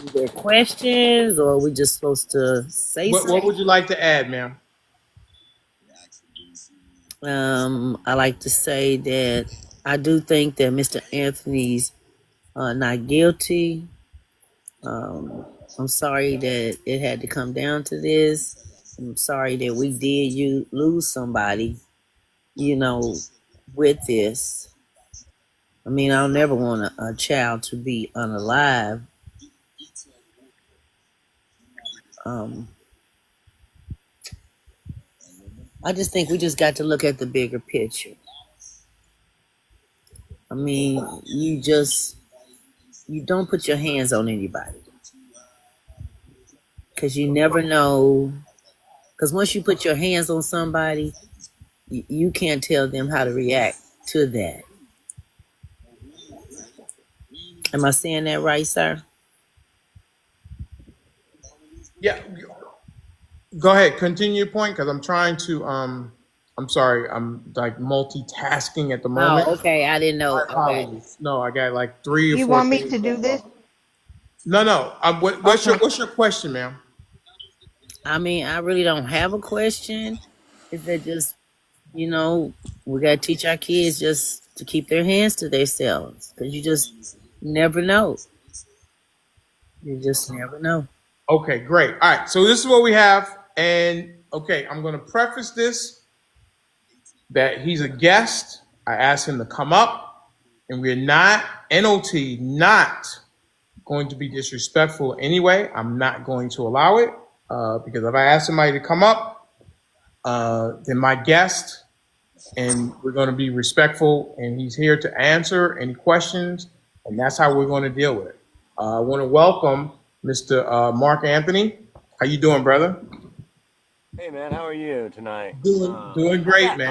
their questions, or are we just supposed to say What something? would you like to add, ma'am? I like to say that I do think that Mr. Anthony's not guilty. Um, I'm sorry that it had to come down to this. I'm sorry that we did you lose somebody, you know, with this. I mean, I'll never want a child to be unalive. Um, I just think we just got to look at the bigger picture. I mean, you don't put your hands on anybody because you never know. Because once you put your hands on somebody, you can't tell them how to react to that. Am I saying that right, sir? Yeah, go ahead. Continue your point because I'm trying to. I'm sorry. I'm like multitasking at the moment. Oh, okay. I didn't My know. Okay. apologies. No, I got like three or You four want me things to do going this? on. No, no. Okay. What's your question, ma'am? I mean, I really don't have a question. Is that just, you know, we got to teach our kids just to keep their hands to themselves because you just never know. You just never know. Okay, great. All right. So this is what we have, and okay, I'm going to preface this that he's a guest. I asked him to come up, and we're not not going to be disrespectful anyway. I'm not going to allow it because if I ask somebody to come up, then my guest, and we're going to be respectful, and he's here to answer any questions, and that's how we're going to deal with it. I want to welcome Mr. Mark Anthony. How you doing, brother? Hey man, how are you tonight? Doing great, man.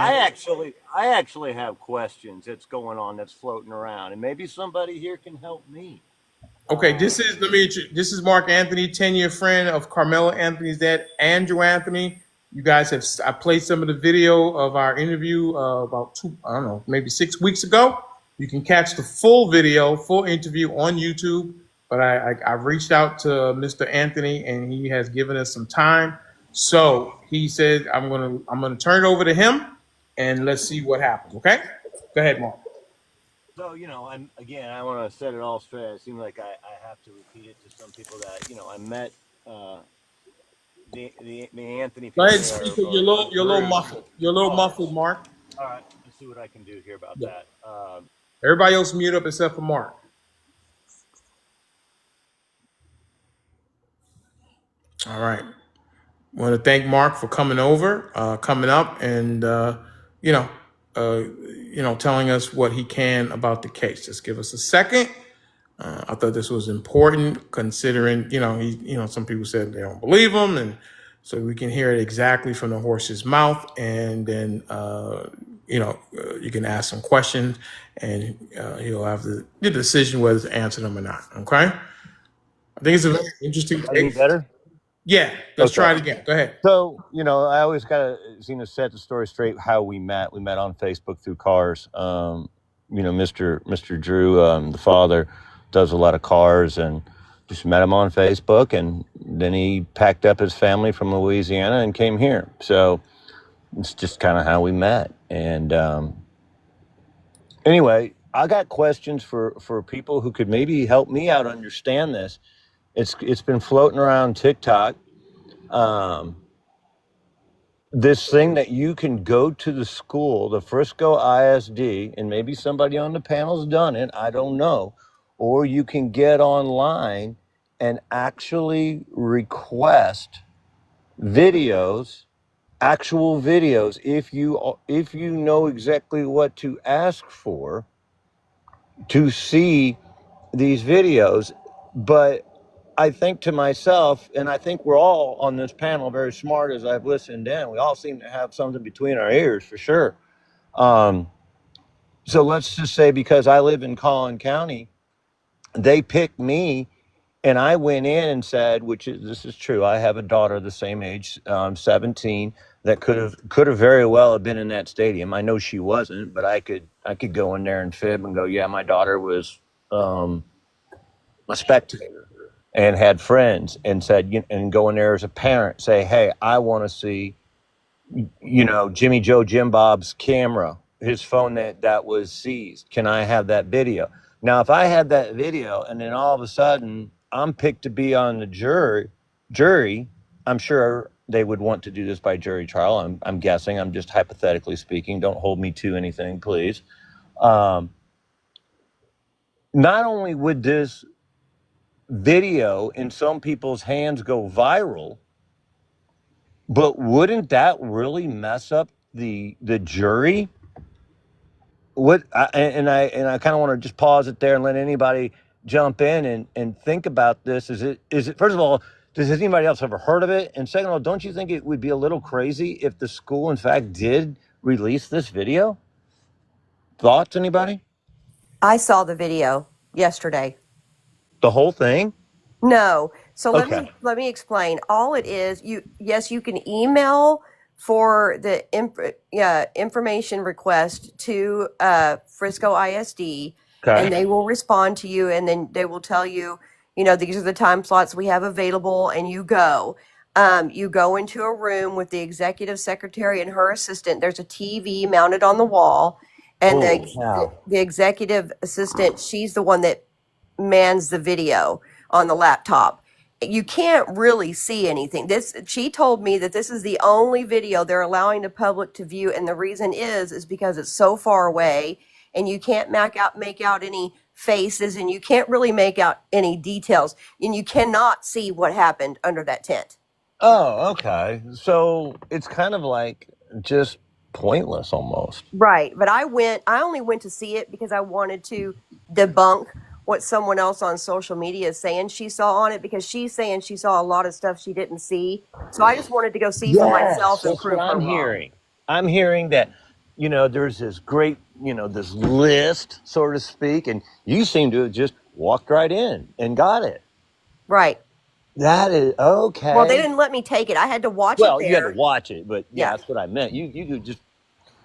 I actually have questions that's going on that's floating around, and maybe somebody here can help me. Okay, Uh, this is Mark Anthony, 10-year friend of Carmelo Anthony's dad, Andrew Anthony. You guys have I played some of the video of our interview about I don't know, maybe 6 weeks ago. You can catch the full video, full interview on YouTube. But I've reached out to Mr. Anthony and he has given us some time. So he said I'm gonna turn it over to him and let's see what happens. Okay, go ahead, Mark. so I want to set it all straight. It seems like I have to repeat it to some people that I met. Uh, the Anthony Go ahead, family speaker. or You're a little grew. muffled. You're a little Oh, muffled, Mark. all right. Let's see what I can do here about Yeah. that. Everybody else mute up except for Mark. All right. I want to thank Mark for coming over, coming up, and you know, telling us what he can about the case. Just give us a second. I thought this was important, considering some people said they don't believe him, and so we can hear it exactly from the horse's mouth, and then you can ask some questions, and he'll have the decision whether to answer them or not. Okay. I think it's a very interesting Any case. better? Yeah. Let's Okay. try it again. Go ahead. So, I always got to set the story straight how we met. We met on Facebook through cars. Mr. Drew, the father, does a lot of cars and just met him on Facebook. And then he packed up his family from Louisiana and came here. So it's just kind of how we met. And anyway, I got questions for people who could maybe help me out understand this. It's been floating around TikTok. This thing that you can go to the school, the Frisco ISD, and maybe somebody on the panel's done it, I don't know, or you can get online and actually request videos, actual videos, if you know exactly what to ask for to see these videos. But I think to myself, and I think we're all on this panel very smart as I've listened in. We all seem to have something between our ears for sure. So let's just say because I live in Collin County, they picked me, and I went in and said, this is true. I have a daughter the same age, 17, that could have very well have been in that stadium. I know she wasn't, but I could go in there and fib and go, yeah, my daughter was a spectator. and had friends and said, and go in there as a parent, say, hey, I want to see, Jimmy Joe Jim Bob's camera, his phone that was seized. Can I have that video? Now, if I had that video and then all of a sudden I'm picked to be on the jury, I'm sure they would want to do this by jury trial. I'm guessing. I'm just hypothetically speaking. Don't hold me to anything, please. Not only would this video in some people's hands go viral, but wouldn't that really mess up the jury? I kind of want to just pause it there and let anybody jump in and think about this. Is it first of all, has anybody else ever heard of it? And second of all, don't you think it would be a little crazy if the school in fact did release this video? Thoughts, anybody? I saw the video yesterday. The whole thing? No. So Okay. let me explain. All it is, you can email for the information request to Frisco ISD, Okay. and they will respond to you, and then they will tell you, these are the time slots we have available, and you go. You go into a room with the executive secretary and her assistant. There's a TV mounted on the wall, and Holy cow. the executive assistant, she's the one that mans the video on the laptop. You can't really see anything. She told me that this is the only video they're allowing the public to view, and the reason is because it's so far away, and you can't make out any faces, and you can't really make out any details, and you cannot see what happened under that tent. Oh, okay. So it's kind of like just pointless almost. Right. But I only went to see it because I wanted to debunk what someone else on social media is saying she saw on it, because she's saying she saw a lot of stuff she didn't see. So I just wanted to go see for myself and That's prove what her I'm wrong. hearing. I'm hearing that, there's this great, this list, so to speak, and you seem to have just walked right in and got it. Right. That is okay. Well, they didn't let me take it. I had to watch Well, it you had to there. watch it, but yeah, Yeah. that's what I meant. You could just,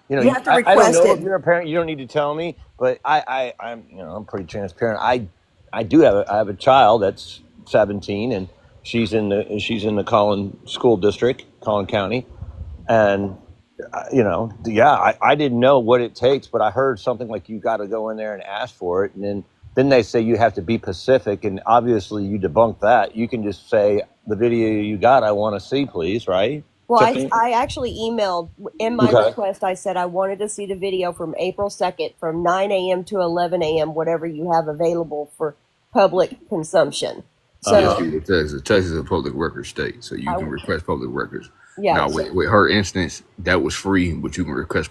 You have to I don't request know if it. you're a parent. You don't need to tell me, but I'm pretty transparent. I do have a child that's 17, and she's in the Collin School District, Collin County, and I didn't know what it takes, but I heard something like you got to go in there and ask for it, and then they say you have to be Pacific, and obviously you debunk that. You can just say the video you got, I want to see, please, right? Well, Something- I actually emailed in my Okay. request. I said I wanted to see the video from April 2nd from 9 a.m. to 11 a.m., whatever you have available for public consumption. So, Yes, Texas is a public record state, so you can request public records. yeah. Now, with her instance, that was free, but you can request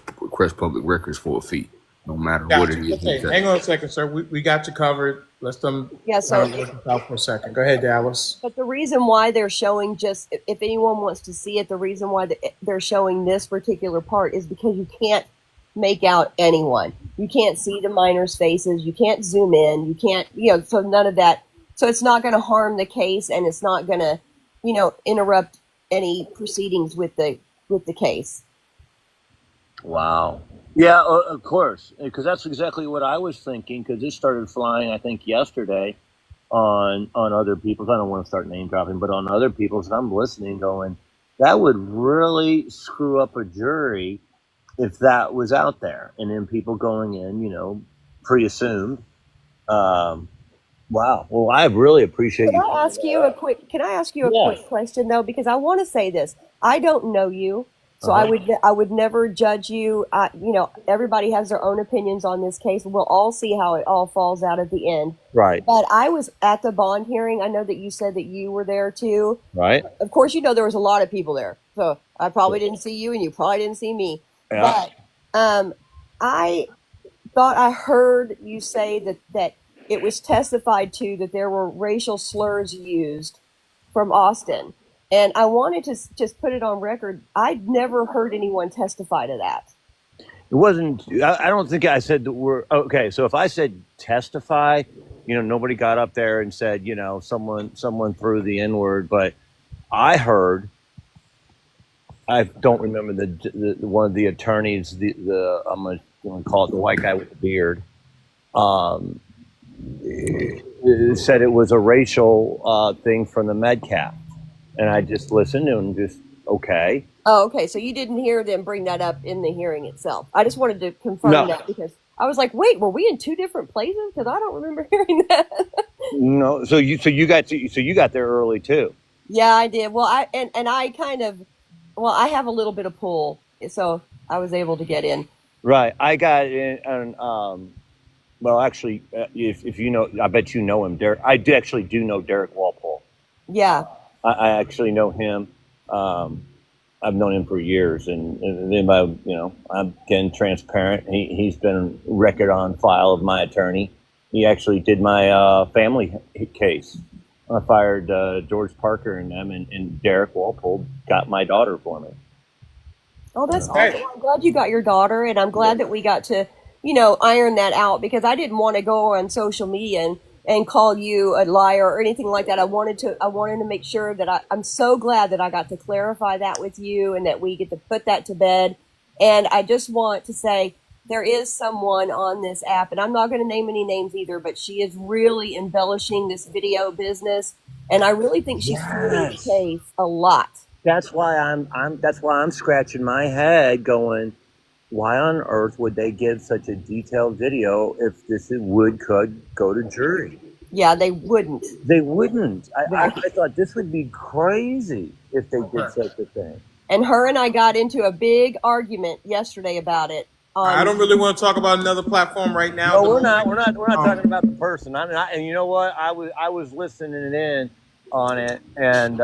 public records for a fee, no matter what it is. Okay, hang on a second, sir. We got you covered. Let's them Yeah, so work this out for a second. Go ahead, Dallas. But the reason why they're showing if anyone wants to see it, the reason why they're showing this particular part is because you can't make out anyone. You can't see the minors' faces. You can't zoom in. You can't, so none of that. So it's not going to harm the case, and it's not going to, interrupt any proceedings with the case. Wow. Yeah, of course, because that's exactly what I was thinking. Because this started flying, I think, yesterday on other people's. I don't want to start name dropping, but on other people's. And I'm listening, going, that would really screw up a jury if that was out there, and then people going in, pre-assumed. Wow. Well, I really appreciate Can you. I ask you a quick quick question though, because I want to say this. I don't know you. So I would never judge you. Everybody has their own opinions on this case. We'll all see how it all falls out at the end. Right. But I was at the bond hearing. I know that you said that you were there too. Right. Of course, there was a lot of people there. So I probably didn't see you, and you probably didn't see me. Yeah. But I thought I heard you say that it was testified to that there were racial slurs used from Austin. And I wanted to just put it on record. I'd never heard anyone testify to that. It wasn't. I don't think I said that we're okay. So if I said testify, nobody got up there and said, someone threw the N-word, but I heard. I don't remember the one of the attorneys. I'm going to call it the white guy with the beard. said it was a racial thing from the Metcalf, and I just listened and just okay. Oh, okay. So you didn't hear them bring that up in the hearing itself. I just wanted to confirm No, that because I was like, wait, were we in two different places? Because I don't remember hearing that. no. So you got there early too, Yeah, I did. Well, and I kind of, well, I have a little bit of pull, so I was able to get in. right? I got in, and well, actually, if you know, I bet you know him, Derek. Actually do know Derek Walpole. Yeah. I actually know him. I've known him for years, and then I'm getting transparent. He's been record on file of my attorney. He actually did my family case. I fired George Parker and them, and Derek Walpole got my daughter for me. Oh, that's Okay. awesome. Well, I'm glad you got your daughter, and I'm glad that we got to, iron that out because I didn't want to go on social media and call you a liar or anything like that. I wanted to make sure that I'm so glad that I got to clarify that with you and that we get to put that to bed. And I just want to say there is someone on this app, and I'm not going to name any names either, but she is really embellishing this video business, and I really think she's hurting the case a lot. That's why I'm scratching my head, going, why on earth would they give such a detailed video if could go to jury? Yeah, they wouldn't. They wouldn't. I Right. thought this would be crazy if they did such a thing. And her and I got into a big argument yesterday about it. I don't really want to talk about another platform right now. No, we're not talking about the person. And you know what? I was listening in on it, and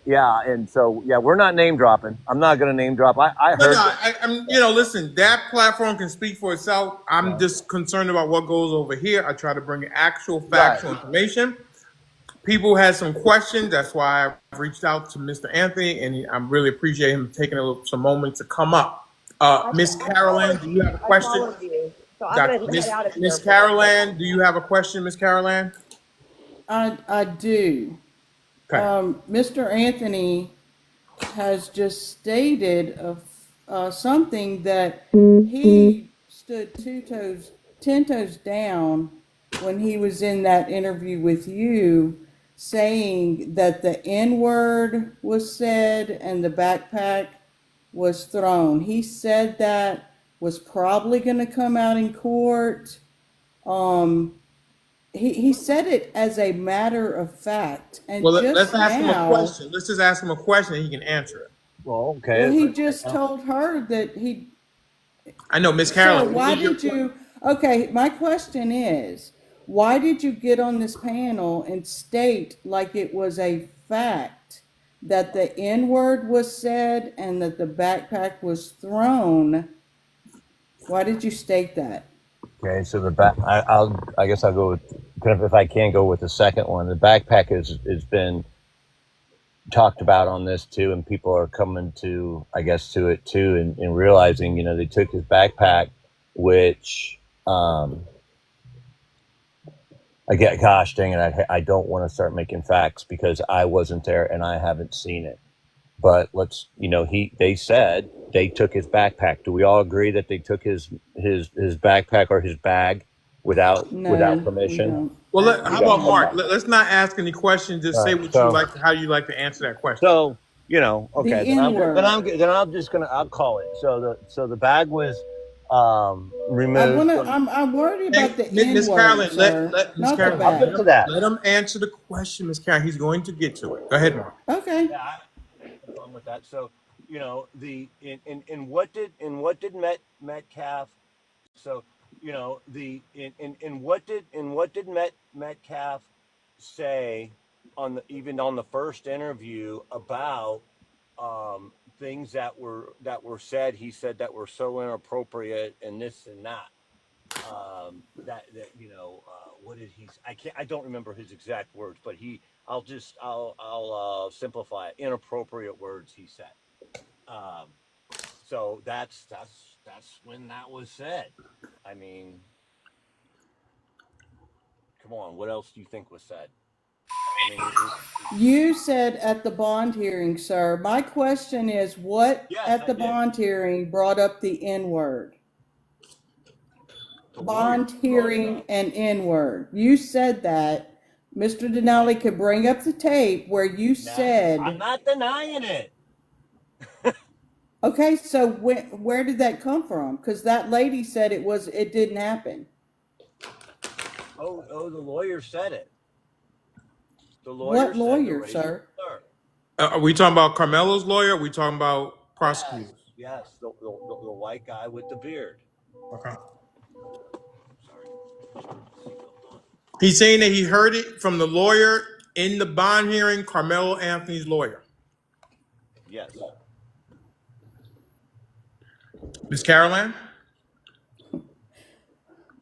yeah, and so yeah, we're not name dropping. I'm not going to name drop. I heard. I'm. Listen, that platform can speak for itself. I'm just concerned about what goes over here. I try to bring actual factual information. People had some questions. That's why I reached out to Mr. Anthony, and I really appreciate him taking some moment to come up. Miss Caroline, do you have a question? So I'm going to head out of here. Miss Caroline, do you have a question, Miss Caroline? I do. Okay. Mr. Anthony has just stated something that he stood 10 toes down when he was in that interview with you, saying that the N word was said and the backpack was thrown. He said that was probably going to come out in court. He said it as a matter of fact. And Well, just let's ask him a now, question. Let's just ask him a question and he can answer it. Well, okay. well, he just told her that he. I know, Miss So Caroline. why did you? Okay, my question is, why did you get on this panel and state like it was a fact that the N word was said and that the backpack was thrown? Why did you state that? Okay, so I guess I'll go with, if I can go with the second one. The backpack has been talked about on this too, and people are coming to, I guess, to it too, and realizing, they took his backpack, which gosh dang it, I don't want to start making facts because I wasn't there and I haven't seen it. But they said they took his backpack. Do we all agree that they took his backpack or his bag without permission? Well, how about Mark? Let's not ask any questions. Just say what you like, how you like to answer that question. So okay, The N-word. I'll call it. So the bag was removed. I'm worried about the Miss N-word, Caroline, sir, let Miss not the Caroline, I'll get bag. to that. let him answer the question, Miss Caroline. He's going to get to it. Go ahead, Mark. Okay. Yeah, I'm fun with that. So what did Metcalf? So what did Metcalf say even on the first interview about things that were said? He said that were so inappropriate and this and that. What did he? I don't remember his exact words, but I'll simplify it. Inappropriate words he said. So that's when that was said. I mean, come on, what else do you think was said? I mean, You said at the bond hearing, sir. My question is, what Yes, at I the did. bond hearing brought up the N word? bond hearing an N-word. You said that. Mr. Denali could bring up the tape where you I'm said, not denying it. okay, so where did that come from? Because that lady said it didn't happen. Oh, the lawyer said it. The lawyer What said the lawyer, racial sir? slur. Are we talking about Carmelo's lawyer? Or are we talking about prosecutors? Yes, the white guy with the beard. Okay. Sorry. He's saying that he heard it from the lawyer in the bond hearing, Karmelo Anthony's lawyer. Yes. Miss Caroline?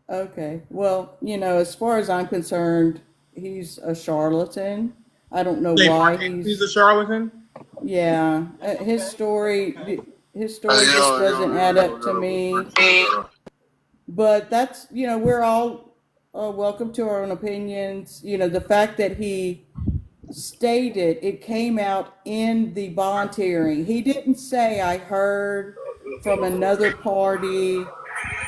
Okay. Well, as far as I'm concerned, he's a charlatan. I don't know Say why Mark Anthony's a he's, charlatan? yeah, his story just doesn't add up to me. But that's, we're all welcome to our own opinions. The fact that he stated it came out in the bond hearing. He didn't say, I heard from another party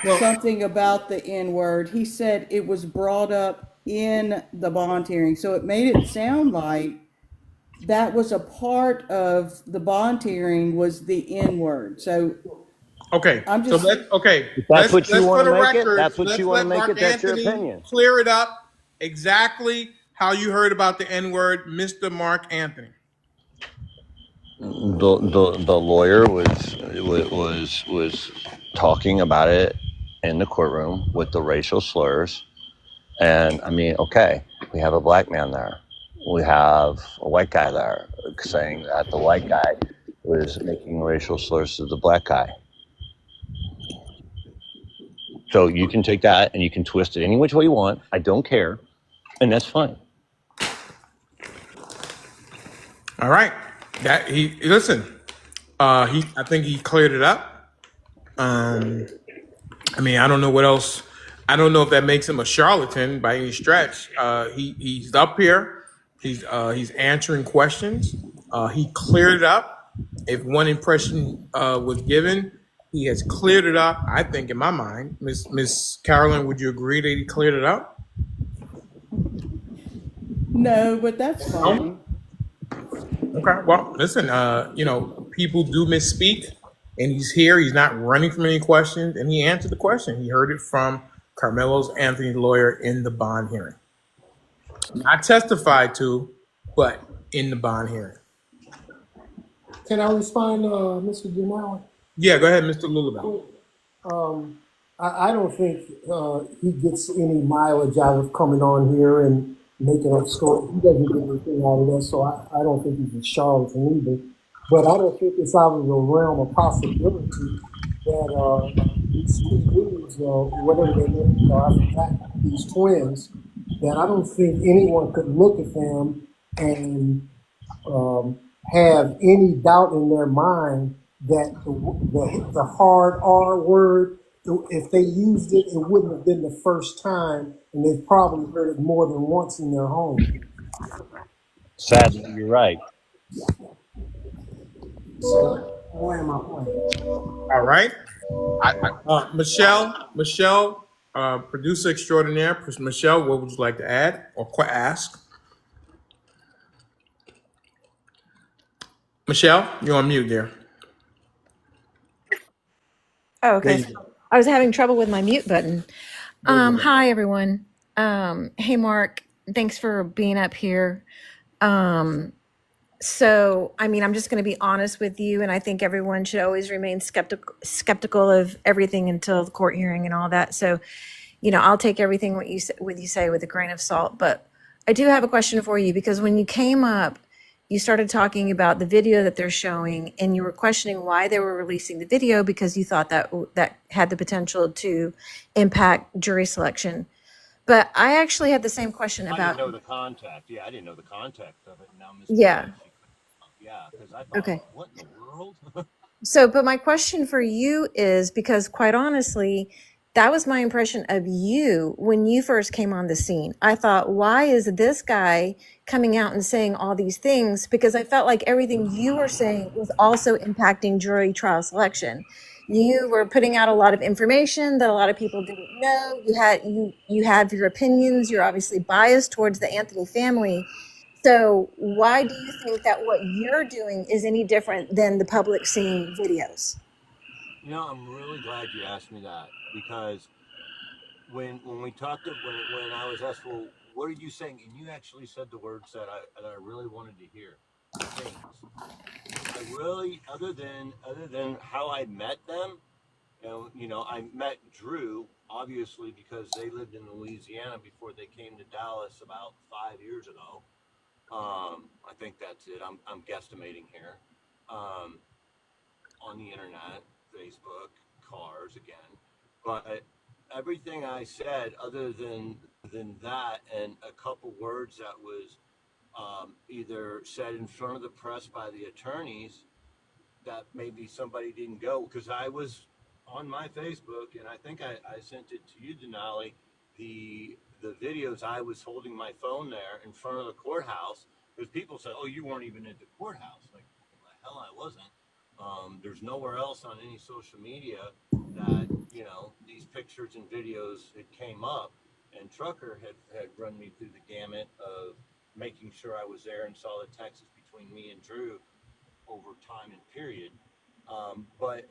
Well, something about the N word. He said it was brought up in the bond hearing. So it made it sound like that was a part of the bond hearing was the N word. So okay. I'm So just, If that's what you let's want for to the make it, record, that's what you let's want to let make Mark it. That's your Anthony opinion. clear it up exactly how you heard about the N-word, Mr. Mark Anthony. The lawyer was talking about it in the courtroom with the racial slurs, and I mean, okay, we have a black man there, we have a white guy there saying that the white guy was making racial slurs to the black guy. So you can take that and you can twist it any which way you want. I don't care, and that's fine. All right. That he listen. I think he cleared it up. I mean, I don't know what else. I don't know if that makes him a charlatan by any stretch. He's up here. He's answering questions. He cleared it up. If one impression was given, he has cleared it up. I think, in my mind, Miss Carolyn, would you agree that he cleared it up? no, but that's No. fine. Okay. Well, listen. People do misspeak, and he's here. He's not running from any questions, and he answered the question. He heard it from Carmelo's Anthony's lawyer in the bond hearing, not testified to, but in the bond hearing. Can I respond, Mr. Denali? Yeah. Go ahead, Mr. Lulabelle. I don't think he gets any mileage out of coming on here and making up stories. He doesn't get anything out of that, so I don't think he's a charlatan either. But I don't think it's out of the realm of possibility that these two dudes, whatever their names are, I forgot, these twins, that I don't think anyone could look at them and have any doubt in their mind that the hard R word, if they used it, it wouldn't have been the first time, and they've probably heard it more than once in their home. Sadly, you're right. So, why am I playing? All right. Michelle, producer extraordinaire. Michelle, what would you like to add or ask? Michelle, you're on mute there. Oh, There okay. you go. I was having trouble with my mute button. Hi, everyone. Hey, Mark. Thanks for being up here. So, I mean, I'm just going to be honest with you, and I think everyone should always remain skeptical of everything until the court hearing and all that. So, I'll take everything what you say with a grain of salt. But I do have a question for you, because when you came up, you started talking about the video that they're showing, and you were questioning why they were releasing the video, because you thought that had the potential to impact jury selection. But I actually had the same question I about. didn't know the contact. Yeah, I didn't know the contact of it. Now, Miss Yeah. yeah, because I thought, Okay. what in the world? So, but my question for you is, because quite honestly, that was my impression of you when you first came on the scene. I thought, why is this guy coming out and saying all these things? Because I felt like everything you were saying was also impacting jury trial selection. You were putting out a lot of information that a lot of people didn't know. You have your opinions. You're obviously biased towards the Anthony family. So why do you think that what you're doing is any different than the public seeing videos? You know, I'm really glad you asked me that, because when we talked when I was asked, well, what are you saying, and you actually said the words that I really wanted to hear, things. I really, other than how I met them, you know, I met Drew obviously because they lived in Louisiana before they came to Dallas about 5 years ago. I think that's it. I'm guesstimating here. Um, on the internet, Facebook, cars again, but everything I said, other than that, and a couple words that was either said in front of the press by the attorneys, that maybe somebody didn't go, because I was on my Facebook, and I think I sent it to you, Denali, the videos. I was holding my phone there in front of the courthouse, because people said, "Oh, you weren't even at the courthouse." Like, well, the hell, I wasn't. There's nowhere else on any social media that, you know, these pictures and videos had came up, and Trucker had run me through the gamut of making sure I was there and saw the texts between me and Drew over time and period. But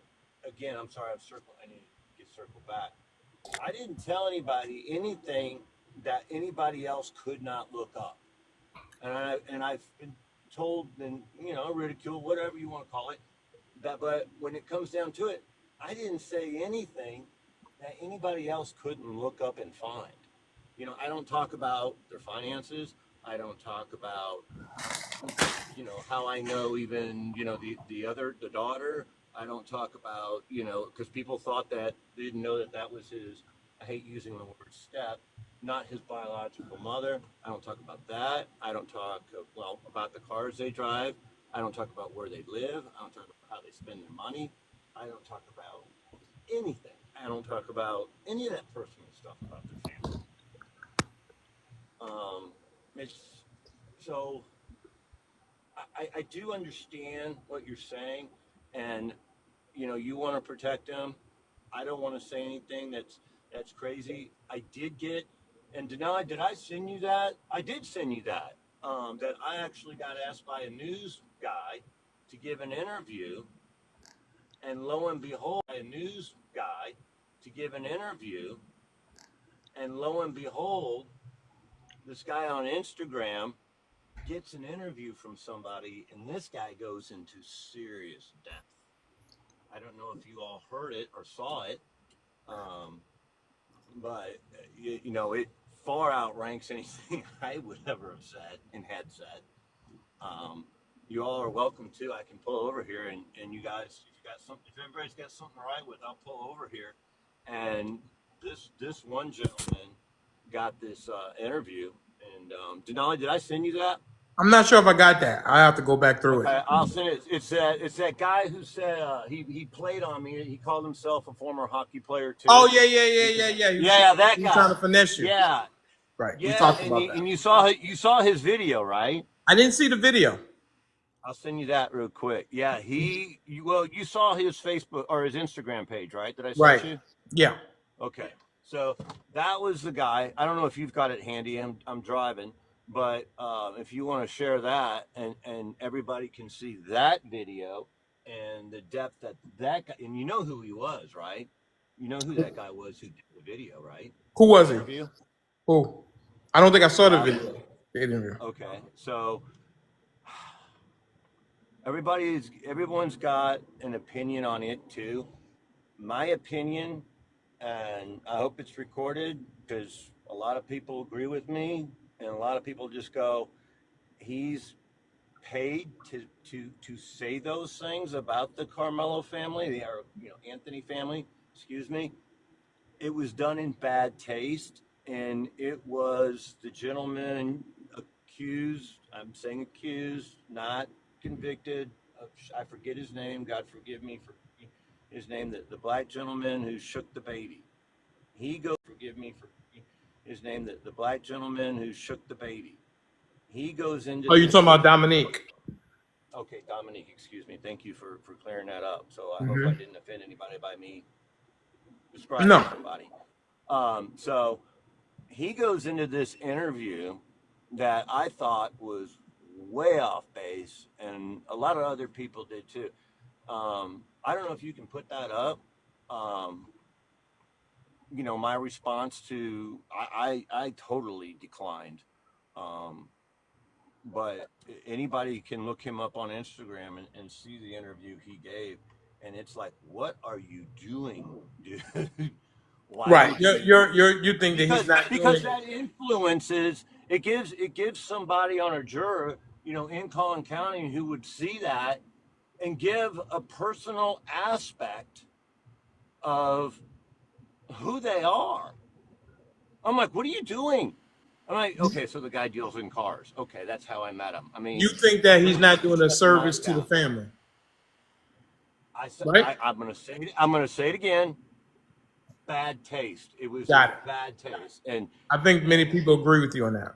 again, I'm sorry, I need to get circled back. I didn't tell anybody anything that anybody else could not look up, and I've been told, and you know, ridiculed, whatever you want to call it. That, but when it comes down to it, I didn't say anything that anybody else couldn't look up and find. You know, I don't talk about their finances. I don't talk about, you know, how I know even, you know, the daughter. I don't talk about, you know, because people thought that they didn't know that that was his, I hate using the word step, not his biological mother. I don't talk about that. I don't talk, well, about the cars they drive. I don't talk about where they live. I don't talk about how they spend their money. I don't talk about anything. I don't talk about any of that personal stuff about their family. Um, it's so I do understand what you're saying, and you know, you want to protect them. I don't want to say anything that's crazy. I did get, and Denali, did I send you that? I did send you that. That I actually got asked by a news guy to give an interview, and lo and behold, a news guy to give an interview, and lo and behold, this guy on Instagram gets an interview from somebody, and this guy goes into serious depth. I don't know if you all heard it or saw it, um, but you know, it far outranks anything I would ever have said and had said. Um, you all are welcome to. I can pull over here, and you guys, if you got something, if everybody's got something to write with, I'll pull over here. And this one gentleman got this interview, and Denali, did I send you that? I'm not sure if I got that. I have to go back through it. Okay, I'll send it. It's that guy who said he played on me. He called himself a former hockey player Oh too. yeah, yeah, yeah, yeah, yeah. Yeah, that He was trying guy. to finesse you. Yeah, Right. We yeah, talked and about that. you saw his video, right? I didn't see the video. I'll send you that real quick. Yeah, well, you saw his Facebook or his Instagram page, right? That I sent Right. you. Yeah. Okay, so that was the guy. I don't know if you've got it handy. I'm driving, but if you want to share that, and everybody can see that video and the depth that guy, and you know who he was, right? You know who that guy was who did the video, right? Who The was he? interview. Who? I don't think I The saw the guy. video. The interview. Okay, so everyone's got an opinion on it too. My opinion, and I hope it's recorded because a lot of people agree with me, and a lot of people just go, he's paid to say those things about the Karmelo family, the Anthony family, excuse me. It was done in bad taste, and it was the gentleman accused. I'm saying accused, not convicted. I forget his name. God forgive me for his name. The black gentleman who shook the baby. He goes. Forgive me for his name. The black gentleman who shook the baby. He goes into Oh, you talking this. about Dominique? Okay, Dominique, excuse me. Thank you for clearing that up. So I hope I Mm-hmm. didn't offend anybody by me describing No. somebody. So he goes into this interview that I thought was way off base, and a lot of other people did too. I don't know if you can put that up. Um, my response to I totally declined. Um, but anybody can look him up on Instagram and see the interview he gave, and it's like, what are you doing, dude? Why Right. would you? You think that he's not doing Because it? that influences it gives somebody on a juror, in Collin County who would see that and give a personal aspect of who they are. I'm like, what are you doing? I'm like, okay, so the guy deals in cars. Okay, that's how I met him. I You mean, think that he's really, not doing a that's a nice service to the guy. family, I, right? I'm gonna say it again. Bad taste. It was Got in it. bad taste, and I think many and people agree with you on that.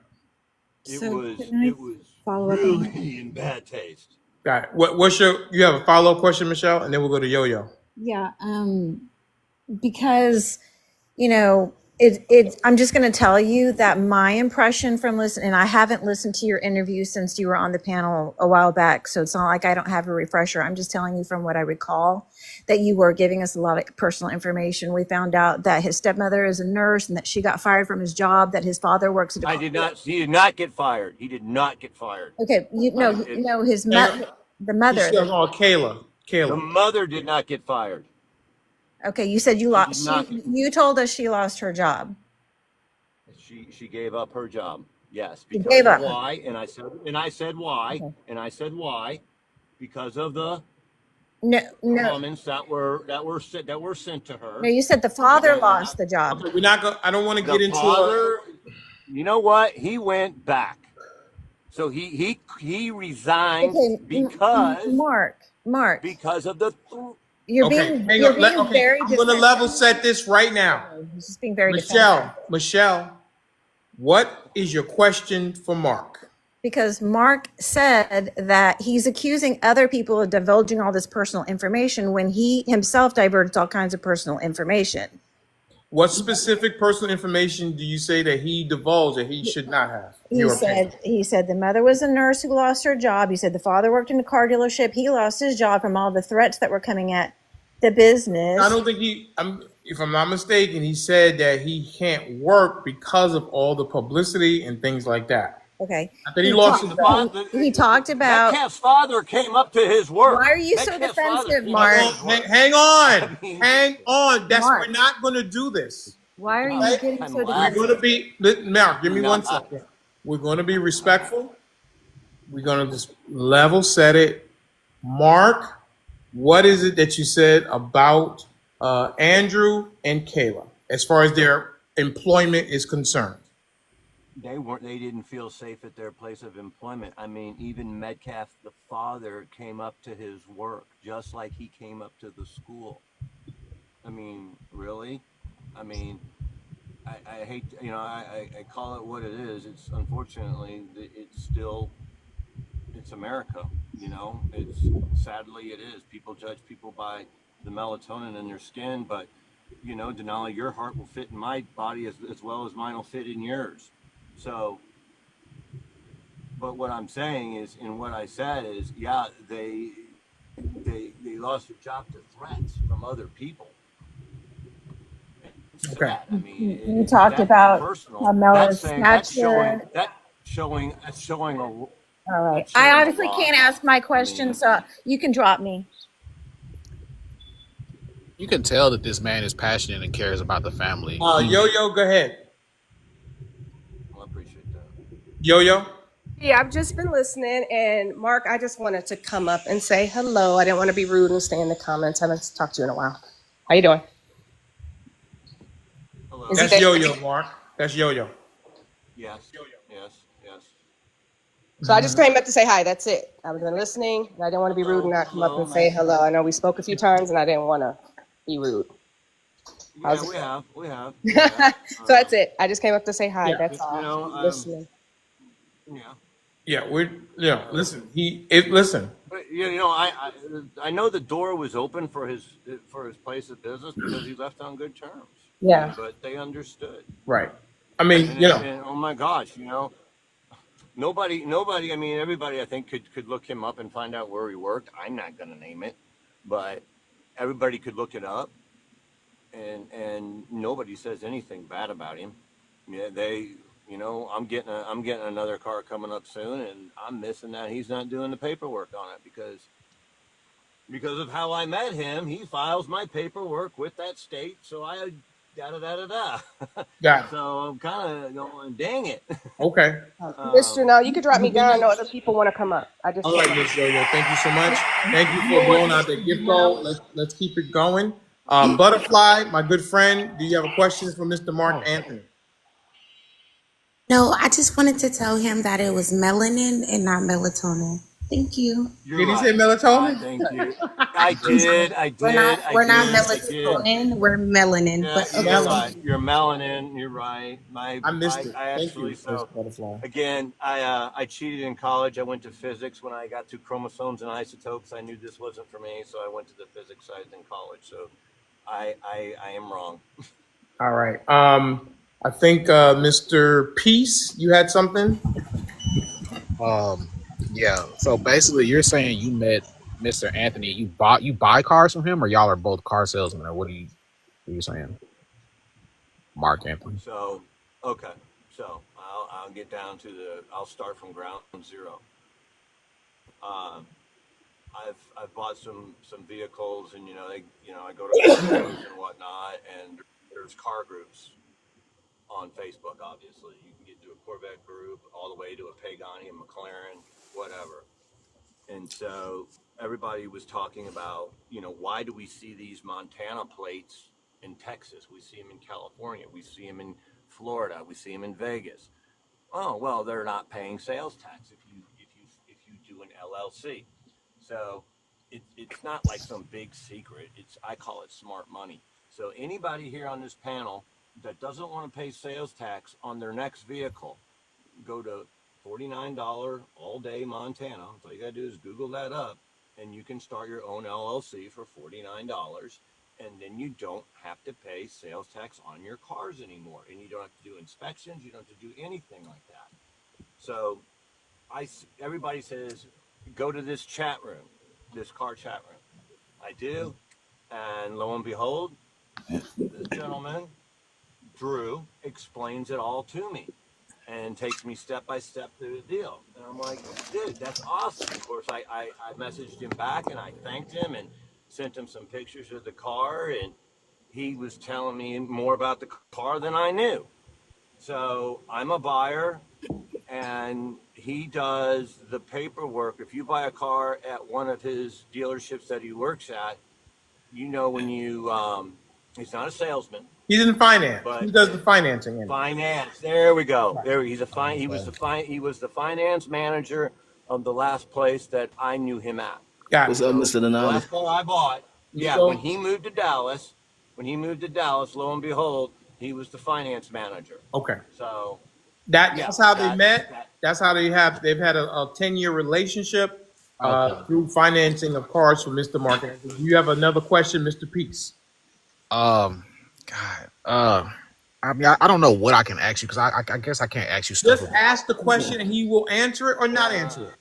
it So was can I it was follow up on that? really in bad taste. Got it. You have a follow up question, Michelle, and then we'll go to Yo Yo. Yeah, because I'm just going to tell you that my impression from listening, and I haven't listened to your interview since you were on the panel a while back, so it's not like I don't have a refresher. I'm just telling you from what I recall that you were giving us a lot of personal information. We found out that his stepmother is a nurse and that she got fired from his job, that his father works at a I did not. He did not get fired. He did not get fired. okay, his Hang on. the He's mother. still called Kayla. The Kayla. mother did not get fired. Okay, you said you She did lost. not get. You told us she lost her job. She gave up her job. Yes, She because gave of up. why, and I said why, Okay. because of the No, no, comments that were sent to no. her. You said the father And lost the job. Okay, we're not going. I don't want to the get into a. father, you know what? He went back. So he resigned Okay, because Mark, because of the Okay, hang you're on. being Okay, very I'm going to level defensive. set this right now. He's just being very defensive Michelle, what is your question for Mark? because Mark said that he's accusing other people of divulging all this personal information when he himself diverts all kinds of personal information. What specific personal information do you say that he divulged that he should not have, in your opinion? He said the mother was a nurse who lost her job. He said the father worked in a car dealership. He lost his job from all the threats that were coming at the I business. don't think if I'm not mistaken, he said that he can't work because of all the publicity and things like that. Okay. I think he lost his the job. father. He talked about, Metcalf's father came up to his work. why are you so Metcalf's father defensive, came up to Mark? his work. Hang on. I mean, Hang on. Mark, We're not going to do this. why are you Okay? getting I'm so We're going defensive? to be, Mark, give me no, 1 second. We're going to be respectful. We're going to just level set it. Mark, what is it that you said about Andrew and Kayla as far as their employment is concerned? they didn't feel safe at their place of employment. I mean, even Metcalf, the father, came up to his work just like he came up to the school. I mean, really? I mean, I hate, I call it what it is. It's unfortunately, it's America. It's sadly it is. People judge people by the melatonin in their skin, but Denali, your heart will fit in my body as well as mine will fit in yours. So, but what I'm saying is, and what I said is, yeah, they lost their job to threats from other people. It's Okay. sad. I mean, You talked that's about personal. Carmelo's That's stature. showing a All right. that's I showing a obviously lot. can't ask my I question, mean, so you can drop me. You can tell that this man is passionate and cares about the family. Yo, go ahead. I appreciate that. Yo. Yeah, I've just been listening, and Mark, I just wanted to come up and say hello. I didn't want to be rude and stay in the comments. I haven't talked to you in a while. How you doing? Hello. Is he That's there? Yo, Mark. That's Yo. Yes. Yes. So I just came up to say hi. That's it. I've been listening, and I didn't want to be rude and not come up and say hello. I know we spoke a few times, and I didn't want to be rude. Yeah, we have. So that's it. I just came up to say hi. Yeah. That's all. Listening. Yeah. Yeah, listen. Listen. But I know the door was open for his place of business because he left on good terms. Yeah. But they understood. Right. I mean, And oh my gosh, nobody. I mean, everybody I think could look him up and find out where he worked. I'm not going to name it, but everybody could look it up, and nobody says anything bad about him. Yeah, I'm getting another car coming up soon, and I'm missing that he's not doing the paperwork on it because of how I met him. He files my paperwork with that state, so I da da da da da. got it. So I'm kind of going, dang it. Okay. Mr. Now you can drop me down. I know other people want to come up. I just All right, Miss Yo-Yo. Thank you so much. Thank you for blowing out that gift card. Let's keep it going. Butterfly, my good friend, do you have a question for Mr. Mark Anthony? No, I just wanted to tell him that it was melanin and not melatonin. Thank you. Did he say melatonin? Thank you. I did. We're not melatonin. We're melanin, Yeah, but you're okay. right. You're melanin. You're right. I missed it. I Thank you, actually, so Butterfly. again, I cheated in college. I went to physics when I got to chromosomes and isotopes. I knew this wasn't for me, so I went to the physics side in college. So I am wrong. All right. I think Mr. Peace, you had something? Yeah. So basically, you're saying you met Mr. Anthony. You buy cars from him, or y'all are both car salesmen, or what are you saying? Mark Anthony. So okay. So I'll get down to I'll start from ground zero. I've bought some vehicles, and I go to shows and whatnot, and there's car groups on Facebook. Obviously, you can get to a Corvette group all the way to a Pagani, a McLaren, whatever. And so everybody was talking about, why do we see these Montana plates in Texas? We see them in California. We see them in Florida. We see them in Vegas. Oh, well, they're not paying sales tax if you do an LLC. So it's not like some big secret. I call it smart money. So anybody here on this panel that doesn't want to pay sales tax on their next vehicle, go to $49 all day Montana. All you gotta do is Google that up, and you can start your own LLC for $49, and then you don't have to pay sales tax on your cars anymore, and you don't have to do inspections. You don't have to do anything like that. So everybody says, go to this chat room, this car chat room. I do, and lo and behold, this gentleman, Drew, explains it all to me and takes me step by step through the deal. And I'm like, dude, that's awesome. Of course, I messaged him back, and I thanked him and sent him some pictures of the car, and he was telling me more about the car than I knew. So I'm a buyer, and he does the paperwork. If you buy a car at one of his dealerships that he works at, when you he's not a salesman. He's in finance. But he does the financing. Finance. There we go. There he was the finance manager of the last place that I knew him at. What's up, Mr. Denali? The last car I bought. Yeah, when he moved to Dallas, lo and behold, he was the finance manager. Okay. So that's how they met. That's how they've had a 10-year relationship through financing of cars for Mr. Mark Anthony. Do you have another question, Mr. Peace? I mean, I don't know what I can ask you, because I guess I can't ask you stuff. Just ask the question, and he will answer it or not answer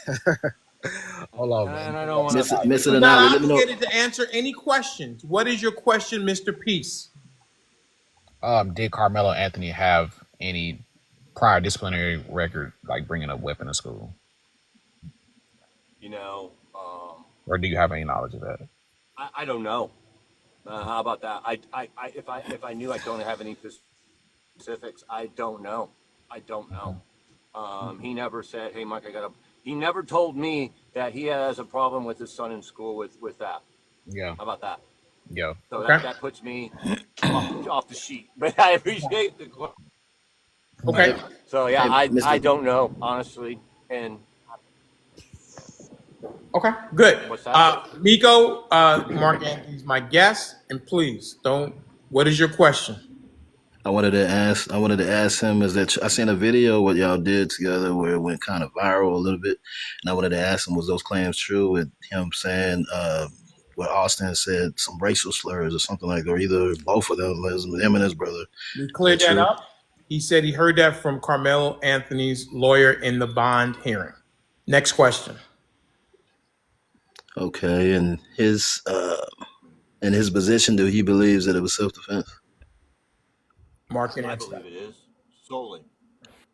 it. Hold on, man. I don't want to. Mr. You're Denali, not let me know. obligated to answer any questions. What is your question, Mr. Peace? Did Karmelo Anthony have any prior disciplinary record, like bringing a weapon to school? Or do you have any knowledge of that? I don't know. How about that? If I knew, I don't have any specifics. I don't know. He never said, "Hey, Mike, He never told me that he has a problem with his son in school with that. Yeah. How about that? Yeah. So that puts me off the sheet. But I appreciate the question. Okay. So yeah, I don't know, honestly, and. Okay, good. What's that? Miko, Mark Anthony's my guest, and please don't. What is your question? I wanted to ask him is that I seen a video what y'all did together where it went kind of viral a little bit, and I wanted to ask him was those claims true with him saying what Austin said some racial slurs or something like that, or either both of them, him and his brother. We cleared that True. up. He said he heard that from Karmelo Anthony's lawyer in the bond hearing. Next question. Okay, and his position, do he believes that it was self-defense? Mark can I answer that. believe it is solely.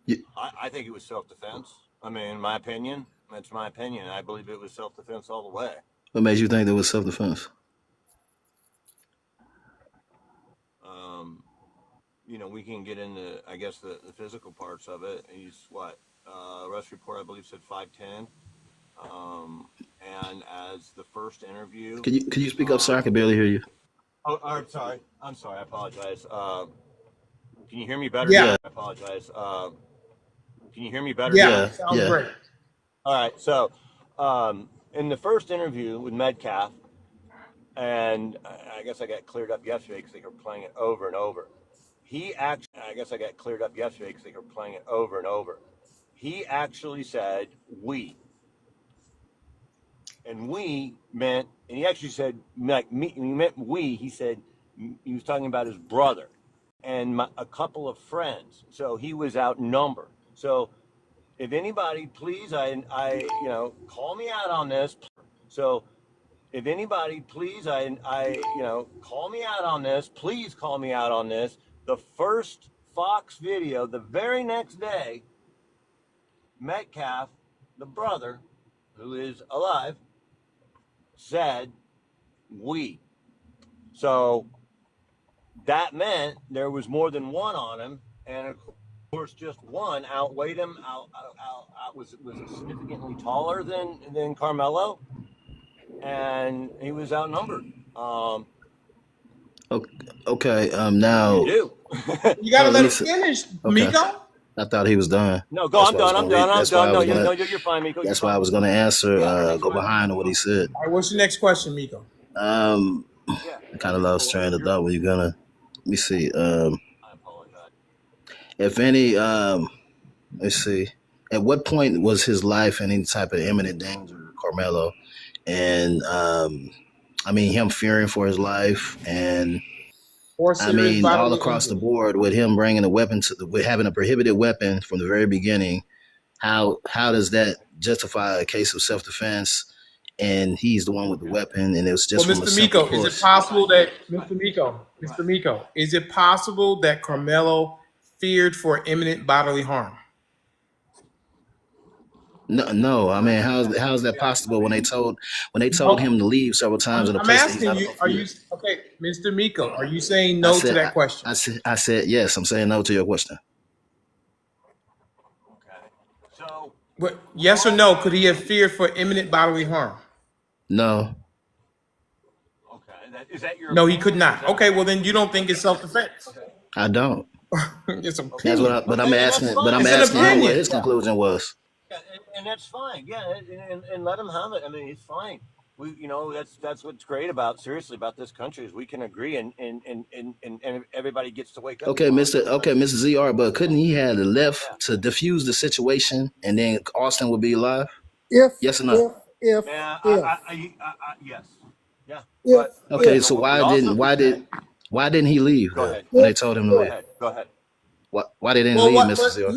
Yeah. I think it was self-defense. I mean, in my opinion, that's my opinion. I believe it was self-defense all the way. What made you think that was self-defense? You know, we can get into, I guess, the physical parts of it. He's what? Arrest report, I believe, said 5'10". And as the first interview, Could you speak up, sir? I can barely hear you. Oh, I'm sorry. I apologize. Can you hear me better? Yeah. I apologize. Can you hear me better? Yeah. Sounds great. All right. So, in the first interview with Metcalf, and I guess I got cleared up yesterday because they were playing it over and over. He actually said "we," and "we" meant, and he actually said like me. He meant "we." He said he was talking about his brother and a couple of friends. So he was outnumbered. So if anybody, please, I call me out on this. So if anybody, please, call me out on this. Please call me out on this. The first Fox video, the very next day, Metcalf, the brother, who is alive, said "we." So that meant there was more than one on him, and of course, just one outweighed him. Was significantly taller than Karmelo, and he was outnumbered. Okay. Now you You got to let him finish, Okay. Miko. I thought he was done. No, go. I'm done. I'm done. No, you're fine, Miko. That's why I was going to answer. Go behind what he said. All right, what's your next question, Miko? I kind of lost train of thought. Were you gonna? Let me see. I apologize. If any, let's see. At what point was his life in any type of imminent danger, Karmelo? And I mean, him fearing for his life, and I mean, all across the board with him bringing a weapon with having a prohibited weapon from the very beginning. How does that justify a case of self-defense? And he's the one with the weapon, and it was just Mr. Miko, is it possible that Mr. Miko, is it possible that Karmelo feared for imminent bodily harm? No. I mean, how's that possible when they told him to leave several times in a place? I'm asking you. Are you okay, Mr. Miko? Are you saying no to that question? I said yes. I'm saying no to your question. Okay. So. But yes or no? Could he have feared for imminent bodily harm? No. Okay. Is that your? No, he could not. Okay. Well, then you don't think it's self-defense. I don't. It's an That's opinion. but I'm asking him what his conclusion was. Yeah, and that's fine. Yeah, and let him have it. I mean, it's fine. That's what's great about this country is we can agree and everybody gets to wake up. Okay, Mr. ZR, but couldn't he have left to diffuse the situation and then Austin would be alive? Yes or no? Yes. Yeah. Okay, so why didn't he leave when they told him to leave? Go ahead. Why didn't he leave, Mr. ZR?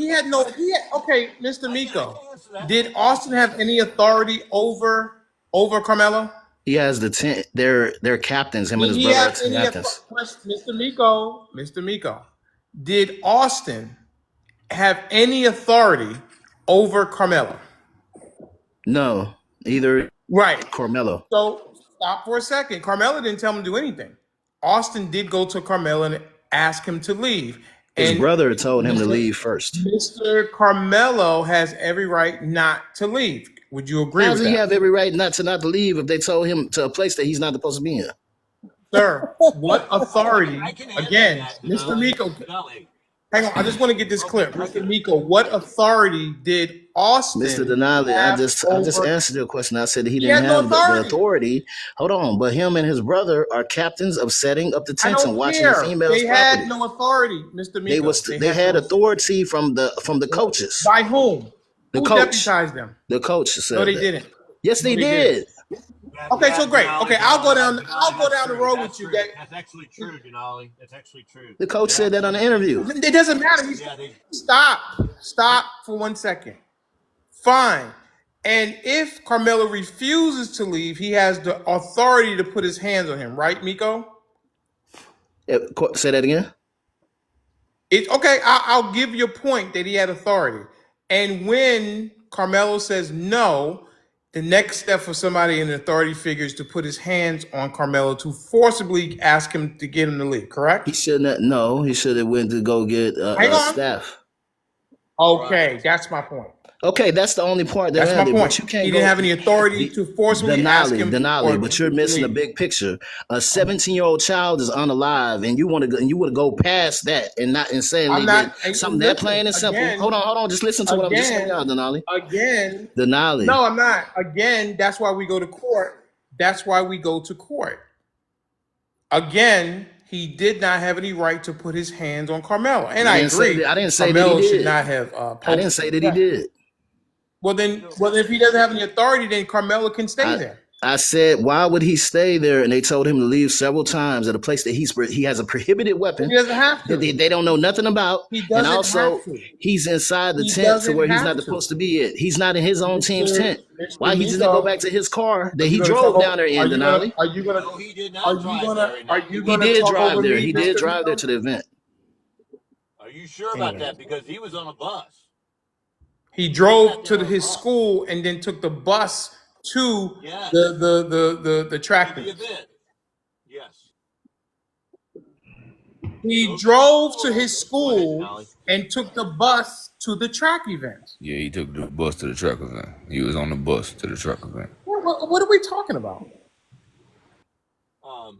Okay, Mr. Miko. Did Austin have any authority over Karmelo? He has the 10. They're captains. Him and his brother are captains. Mr. Miko. Did Austin have any authority over Karmelo? No, either. Right. Karmelo. So stop for a second. Karmelo didn't tell him to do anything. Austin did go to Karmelo and ask him to leave. His brother told him to leave first. Mr. Karmelo has every right not to leave. Would you agree with that? How does he have every right not to leave if they told him to a place that he's not supposed to be in? Sir, what authority, again, Mr. Miko, hang on, I just want to get this clear. Mr. Miko, what authority did Austin Mr. Denali, I have just over? answered your question. I said that he He didn't had no have the authority. authority. Hold on, but him and his brother are captains of setting up the I tents and don't watching the care. females' They had property. no authority, Mr. Miko. They had authority from the coaches. By whom? The Who coach. deputized them? The coach No, said they that. didn't. Yes, No, they they didn't. did. Okay, so great. Okay, I'll go down. I'll go That's down the true. road That's with you. true. That That's actually true, Denali. That's actually true. The coach They're said that on the actually interview. it doesn't matter. Yeah, they Stop for 1 second. Fine. And if Karmelo refuses to leave, he has the authority to put his hands on him, right, Miko? Say that again. It's okay. I'll give you a point that he had authority. And when Karmelo says no, the next step for somebody in the authority figure is to put his hands on Karmelo to forcibly ask him to get him to leave, correct? He shouldn't have. No, he should have went to go get Hang on. staff. Okay, that's my point. Okay, that's the only part that That's my had it. point. But you can't He go. didn't have any authority to forcibly ask him. Denali, but you're missing the big picture. A 17-year-old child is unalive, and you want to go past that and not insanely get something that plain and simple. Again, hold on. Just listen to what I'm just saying, Denali. Again, Denali. no, I'm not. Again, that's why we go to court. That's why we go to court. Again, he did not have any right to put his hands on Karmelo, and I agree. I didn't say Karmelo that he did. should not have. I didn't say that he did. Well, if he doesn't have any authority, then Karmelo can stay there. I said, why would he stay there? And they told him to leave several times at a place that he has a prohibited weapon. He doesn't have to. They don't know nothing about. He doesn't and also, have to. he's inside the tent to where he's not supposed to be at. He's not in his own team's tent. Why he just didn't go back to his car that he drove down there in, Denali? Are you gonna? No, he did not drive there. He did drive there. He did drive there to the event. Are you sure about that? Because he was on a bus. He drove to his school and then took the bus to the track meet. Yes. He drove to his school and took the bus to the track event. Yeah, he took the bus to the track event. He was on the bus to the track event. What are we talking about?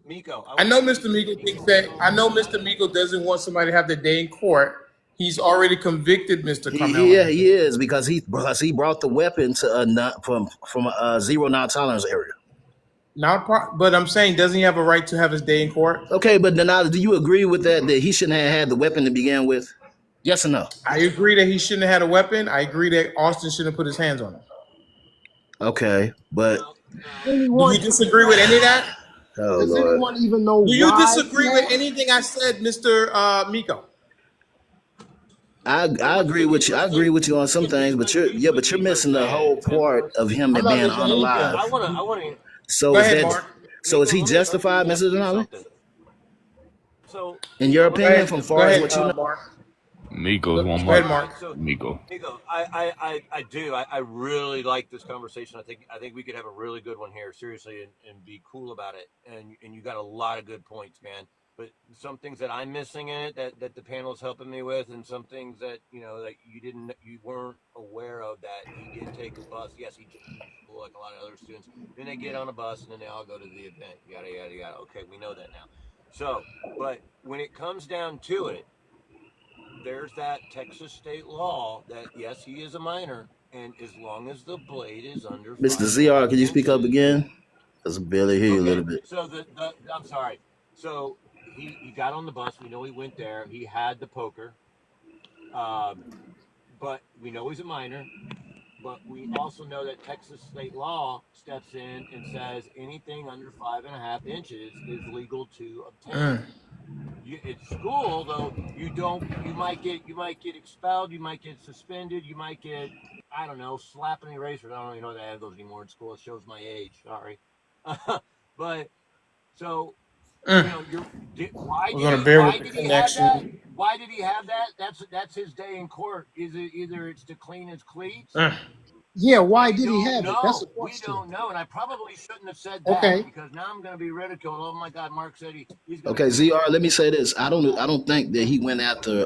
Miko. I know Mr. Miko thinks that. I know Mr. Miko doesn't want somebody to have their day in court. He's already convicted Mr. Karmelo. Yeah, he is because he brought the weapon to from a zero non-tolerance area. But I'm saying, doesn't he have a right to have his day in court? Okay, but Denali, do you agree with that he shouldn't have had the weapon to begin with? Yes or no? I agree that he shouldn't have had a weapon. I agree that Austin shouldn't have put his hands on him. Okay, but do you disagree with any of that? Oh, Does Lord. anyone even know Do you why? disagree with anything I said, Mr. Miko? I agree with you. I agree with you on some things, but you're missing the whole part of him being unalive. I want to. So is he justified, Mr. Denali? So, in your opinion, from far as what you know? Mark. Miko's one Go ahead, Mark. Miko. I do. I really like this conversation. I think we could have a really good one here, seriously, and be cool about it. And you got a lot of good points, man. But some things that I'm missing in it that the panel's helping me with, and some things that that you weren't aware of, that he did take a bus. Yes, he did, like a lot of other students. Then they get on a bus and then they all go to the event. Yada yada yada. Okay, we know that now. So, but when it comes down to it, there's that Texas state law that yes, he is a minor, and as long as the blade is under. Mr. ZR, can you speak up again? Because I barely hear you a little bit. So I'm sorry. So he got on the bus. We know he went there. He had the poker, but we know he's a minor. But we also know that Texas state law steps in and says anything under 5.5 inches is legal to obtain. At school, though, you might get expelled, you might get suspended, you might get, I don't know, slapping erasers. I don't even know that I have those anymore in school. It shows my age. Sorry. But so why did he have that? Why did he have that? That's his day in court. Either it's to clean his cleats. Yeah, why did he have it? That's the question. We don't know, and I probably shouldn't have said that because now I'm going to be ridiculed. Oh my God, Mark said he's going Okay, ZR, let me say this. I don't think that he went after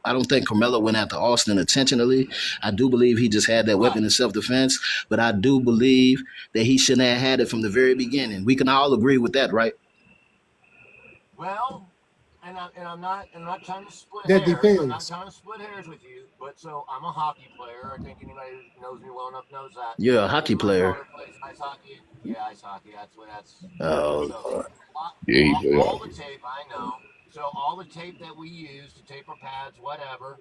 I don't think Karmelo went after Austin intentionally. I do believe he just had that weapon in self-defense, but I do believe that he shouldn't have had it from the very beginning. We can all agree with that, right? Well, I'm not trying to split That hairs. I'm not depends. trying to split hairs with you. But so I'm a hockey player. I think anybody who knows me well enough knows that. You're a hockey And my player. daughter plays ice hockey. Yeah, ice hockey. That's Oh, so. Lord. Yeah, he play All hockey. the tape I know. So all the tape that we use, the taper pads, whatever,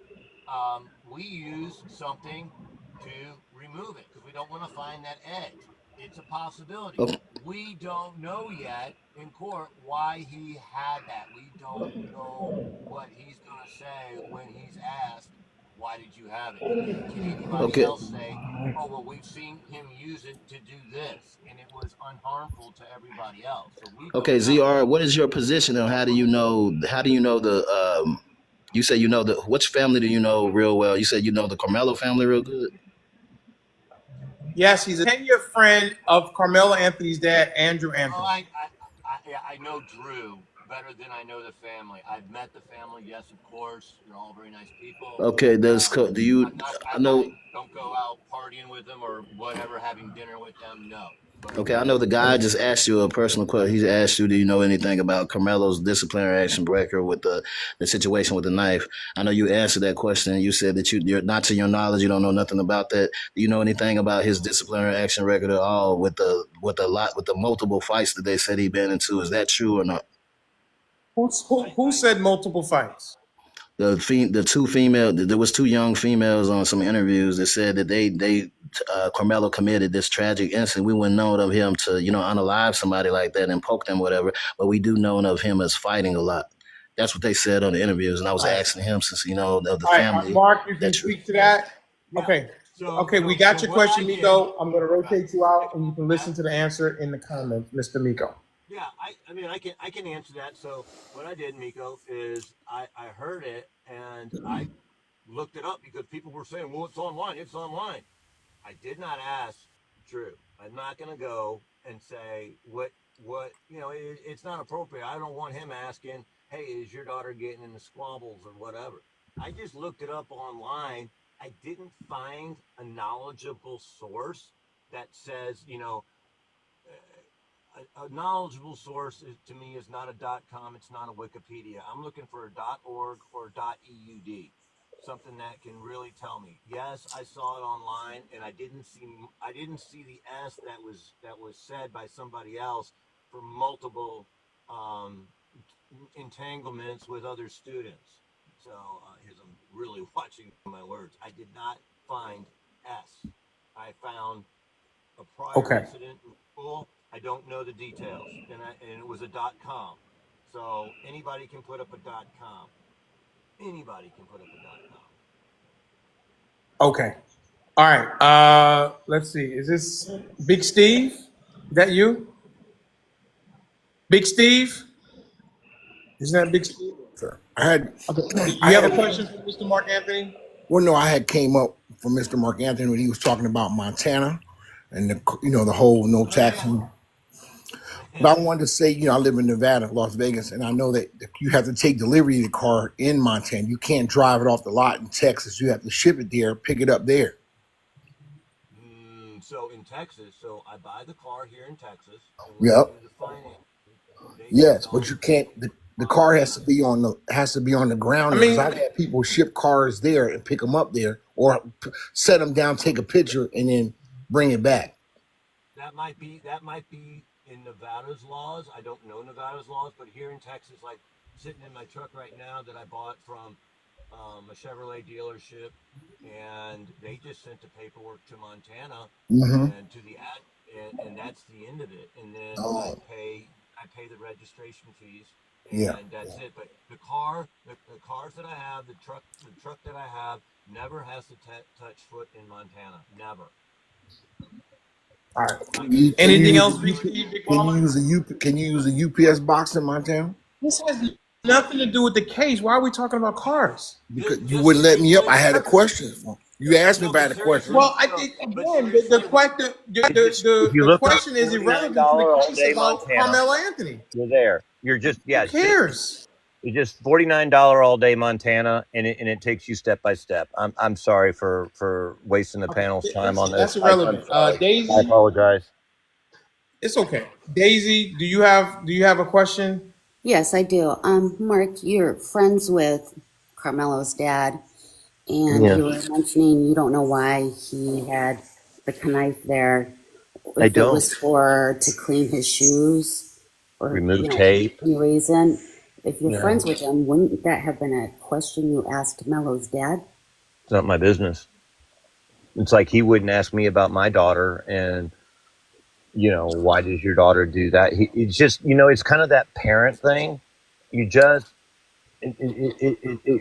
we use something to remove it because we don't want to find that edge. It's a possibility. Okay. We don't know yet in court why he had that. We don't know what he's going to say when he's asked, why did you have it? Can anybody Okay. else say, oh, well, we've seen him use it to do this, and it was unharmful to everybody else. So we Okay, don't know. ZR, what is your position on how do you know the you say you know the which family do you know real well? You said you know the Carmelo family real good? Yes, he's a 10-year friend of Carmelo Anthony's dad, Andrew Oh, Anthony. I know Drew better than I know the family. I've met the family, yes, of course. They're all very nice people. Okay, do you I know I don't go out partying with them or whatever, having dinner with them. No, but okay, I know the guy just asked you a personal question. He asked you, do you know anything about Carmelo's disciplinary action record with the situation with the knife? I know you answered that question. You said that you're not to your knowledge, you don't know nothing about that. Do you know anything about his disciplinary action record at all with the multiple fights that they said he been into? Is that true or not? Who said multiple fights? The two female there was two young females on some interviews that said that they Carmelo committed this tragic incident. We wouldn't know of him to unalive somebody like that and poke them whatever, but we do know of him as fighting a lot. That's what they said on the interviews, and I was All right. asking him since of the All right, family. Mark, you can That's true. speak to that. yeah. Okay. So Okay, we got your what question, I did, Miko. I'm going to rotate you out, and you can listen to the answer in the comments, Mr. Miko. yeah, I mean, I can answer that. So what I did, Miko, is I heard it and I looked it up because people were saying, well, it's online. It's online. I did not ask Drew. I'm not going to go and say it's not appropriate. I don't want him asking, hey, is your daughter getting into squabbles or whatever. I just looked it up online. I didn't find a knowledgeable source that says, a knowledgeable source to me is not a .com. It's not a Wikipedia. I'm looking for a .org or .eud, something that can really tell me. Yes, I saw it online, and I didn't see the S that was said by somebody else for multiple entanglements with other students. So here's I'm really watching my words. I did not find S. I found a prior Okay. incident in school. I don't know the details, and it was a .com. So anybody can put up a .com. Anybody can put up a .com. Okay. All right. Let's see. Is this Big Steve? Is that you? Big Steve? Isn't that Big Steve? Sir. I had, Okay. I You have a had, question for Mr. Mark Anthony? well, no, I had came up from Mr. Mark Anthony when he was talking about Montana and the whole no tax. But I wanted to say, I live in Nevada, Las Vegas, and I know that you have to take delivery of the car in Montana. You can't drive it off the lot in Texas. You have to ship it there, pick it up there. So in Texas, so I buy the car here in Texas, and when Yep. I do the financing, Yes, but you can't. The car has to be on the ground I there because mean, I've had people ship cars there and pick them up there, or set them down, take a picture, and then bring it back. that might be in Nevada's laws. I don't know Nevada's laws, but here in Texas, like sitting in my truck right now that I bought from a Chevrolet dealership, and they just sent the paperwork to Montana Mm-hmm. and to the ad, and that's the end of it. And then I Oh, pay the registration fees, yeah. and that's it. But the cars that I have, the truck that I have, never has to touch foot in Montana. Never. all right. Can you Anything use else, Big Steve, Big Mama? can you use a UPS box in Montana? This has nothing to do with the case. Why are we talking about cars? Because you Just wouldn't let me up. I seriously. had a question. You asked me No, but about a question. seriously. Well, I No, think but again, seriously. the question, If the question is irrelevant to the $49 case about Carmelo Anthony. You're there. You're just Who cares? It's just $49 all day Montana, and it takes you step by step. I'm sorry for wasting the panel's time on That's this. irrelevant. I Daisy, apologize. it's okay. Daisy, do you have a question? Yes, I do. Mark, you're friends with Carmelo's dad, and Yeah, you were mentioning you don't know why he had the knife there, I if it don't was for to clean his shoes or, remove tape. any reason. If you're No, friends with him, wouldn't that have been a question you asked Melo's dad? it's not my business. It's like he wouldn't ask me about my daughter, and why does your daughter do that? It's just, it's kind of that parent thing. You just,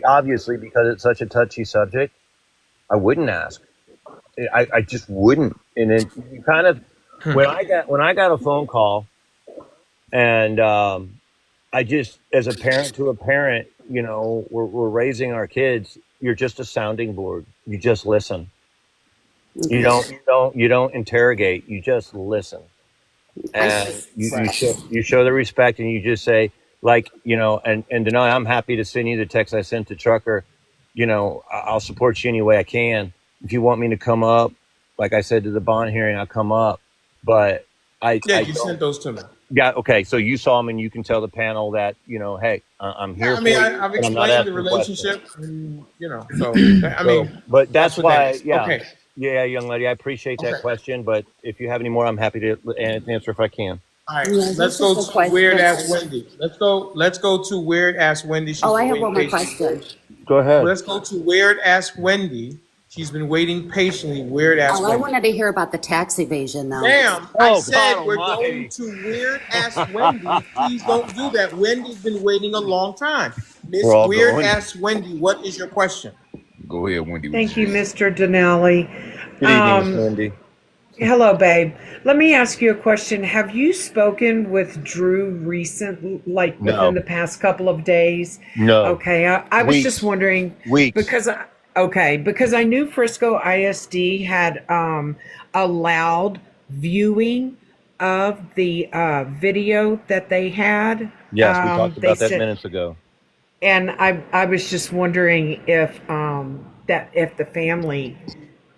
obviously, because it's such a touchy subject, I wouldn't ask. I just wouldn't. And then you kind of, when I got a phone call, and I just, as a parent to a parent, we're raising our kids. You're just a sounding board. You just listen. You Okay. don't interrogate. You just listen. And you show the respect, and you just say, like, and Denali, I'm happy to send you the text I sent to Trucker. I'll support you any way I can. If you want me to come up, like I said to the bond hearing, I'll come up. But Yeah, I you sent don't. those to me. Yeah, okay. So you saw them, and you can tell the panel that, hey, I'm Yeah, here I mean, for you, I've but I'm not explained the asking questions. relationship, and so I So, mean, but that's that's what that why, is. yeah, Okay, yeah, young lady, I appreciate that okay. question. But if you have any more, I'm happy to answer if I can. All right, Yeah, let's this go is a to Weird question. Ass Wendy. Let's go to Weird Ass Wendy. She's Oh, I been have waiting one more patiently. question. Go ahead. Let's go to Weird Ass Wendy. She's been waiting patiently. Weird Ass Oh, I Wendy. wanted to hear about the tax evasion, though. Ma'am, I Oh, God said we're going Almighty! to Weird Ass Wendy. Please don't do that. Wendy's been waiting a long time. We're Miss all Weird going. Ass Wendy, what is your question? Go ahead, Wendy, with Thank your you, shit. Mr. Denali. Good evening, Miss Wendy. Hello, babe. Let me ask you a question. Have you spoken with Drew like within No, the past couple of days? no, Okay, I was just weeks, wondering weeks. because I knew Frisco ISD had allowed viewing of the video that they had. Yes, we talked They about that said, minutes ago. and I was just wondering if the family,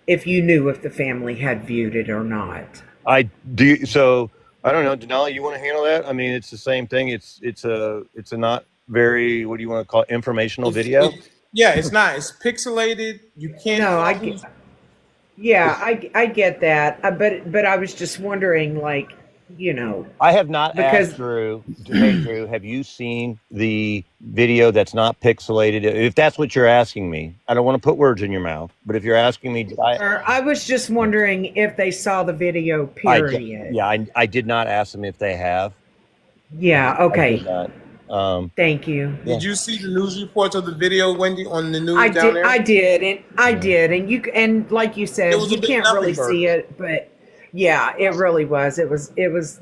if you knew if the family had viewed it or not. I do. So I don't know, Denali, you want to handle that? I mean, it's the same thing. It's a not very, what do you want to call it, informational video. Yeah, it's not. It's pixelated. You can't No, tell who's. yeah, I get that, but I was just wondering, like, I have not asked because Drew. Hey, Drew, have you seen the video that's not pixelated? If that's what you're asking me, I don't want to put words in your mouth. But if you're asking me, did I? or I was just wondering if they saw the video. Period. Yeah, I did not ask them if they have. Yeah. I did Okay. not. Thank you. Yeah. Did you see the news reports of the video, Wendy, on the news down there? I did, and I Yeah. did, and like you It said, was a you big can't really nothing see burger. it, but yeah, it really was. It was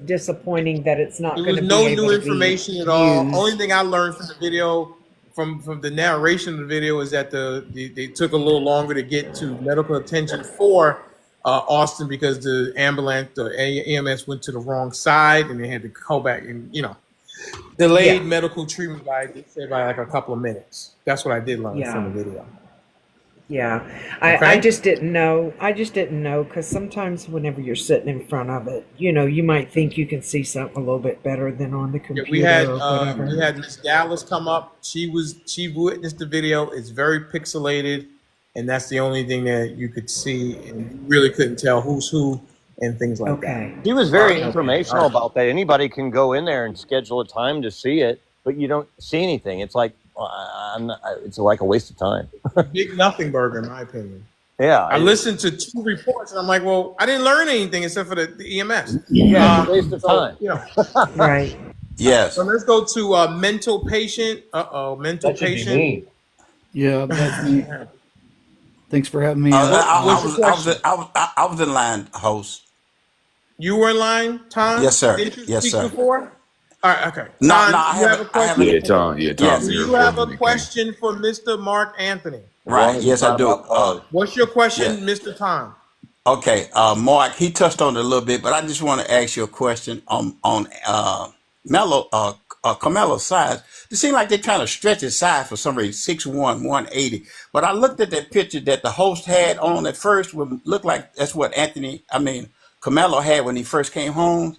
disappointing that it's not There going was to be no able new to be information at all. Only used. thing I learned from the video, from the narration of the video, is that they took a little longer to get to medical attention for Austin because the ambulance, the EMS went to the wrong side and they had to go back and delayed Yeah. medical treatment by, they said, by like a couple of minutes. That's what I did learn from Yeah. the video. Yeah, I Okay. just didn't know. I just didn't know because sometimes whenever you're sitting in front of it, you might think you can see something a little bit better than on the Yeah, computer or whatever. we had Miss Dallas come up. She witnessed the video. It's very pixelated, and that's the only thing that you could see, and you really couldn't tell who's who and things like that. Okay. He was All very right. informational about that. Anybody can go in there and schedule a time to see it, but you don't see anything. It's like it's like a waste of time. Big nothing burger, in my opinion. Yeah, I listened to 2 reports, and I'm like, well, I didn't learn anything except for the EMS. yeah, it's a waste of time. Right. Yes. So let's go to mental patient. Mental That should be patient. me. Yeah, that's me. Thanks for having me. What's your question? I was in line, host. You were in line, Tom? Yes, sir. Didn't you Yes, speak sir. before? All right, okay. No, Tom, I you have a question? Yeah, Tom. Yeah, Tom. Yes. Do Here you have first a when it came. question for Mr. Mark Anthony? As long Right. as Yes, it's I not do. about buzz. What's your question, Yeah. Mr. Tom? Okay. Mark, he touched on it a little bit, but I just want to ask you a question on Carmelo's size. It seems like they're trying to stretch his size for some reason, 6'1", 180. But I looked at that picture that the host had on at first, would look like that's what Carmelo had when he first came home.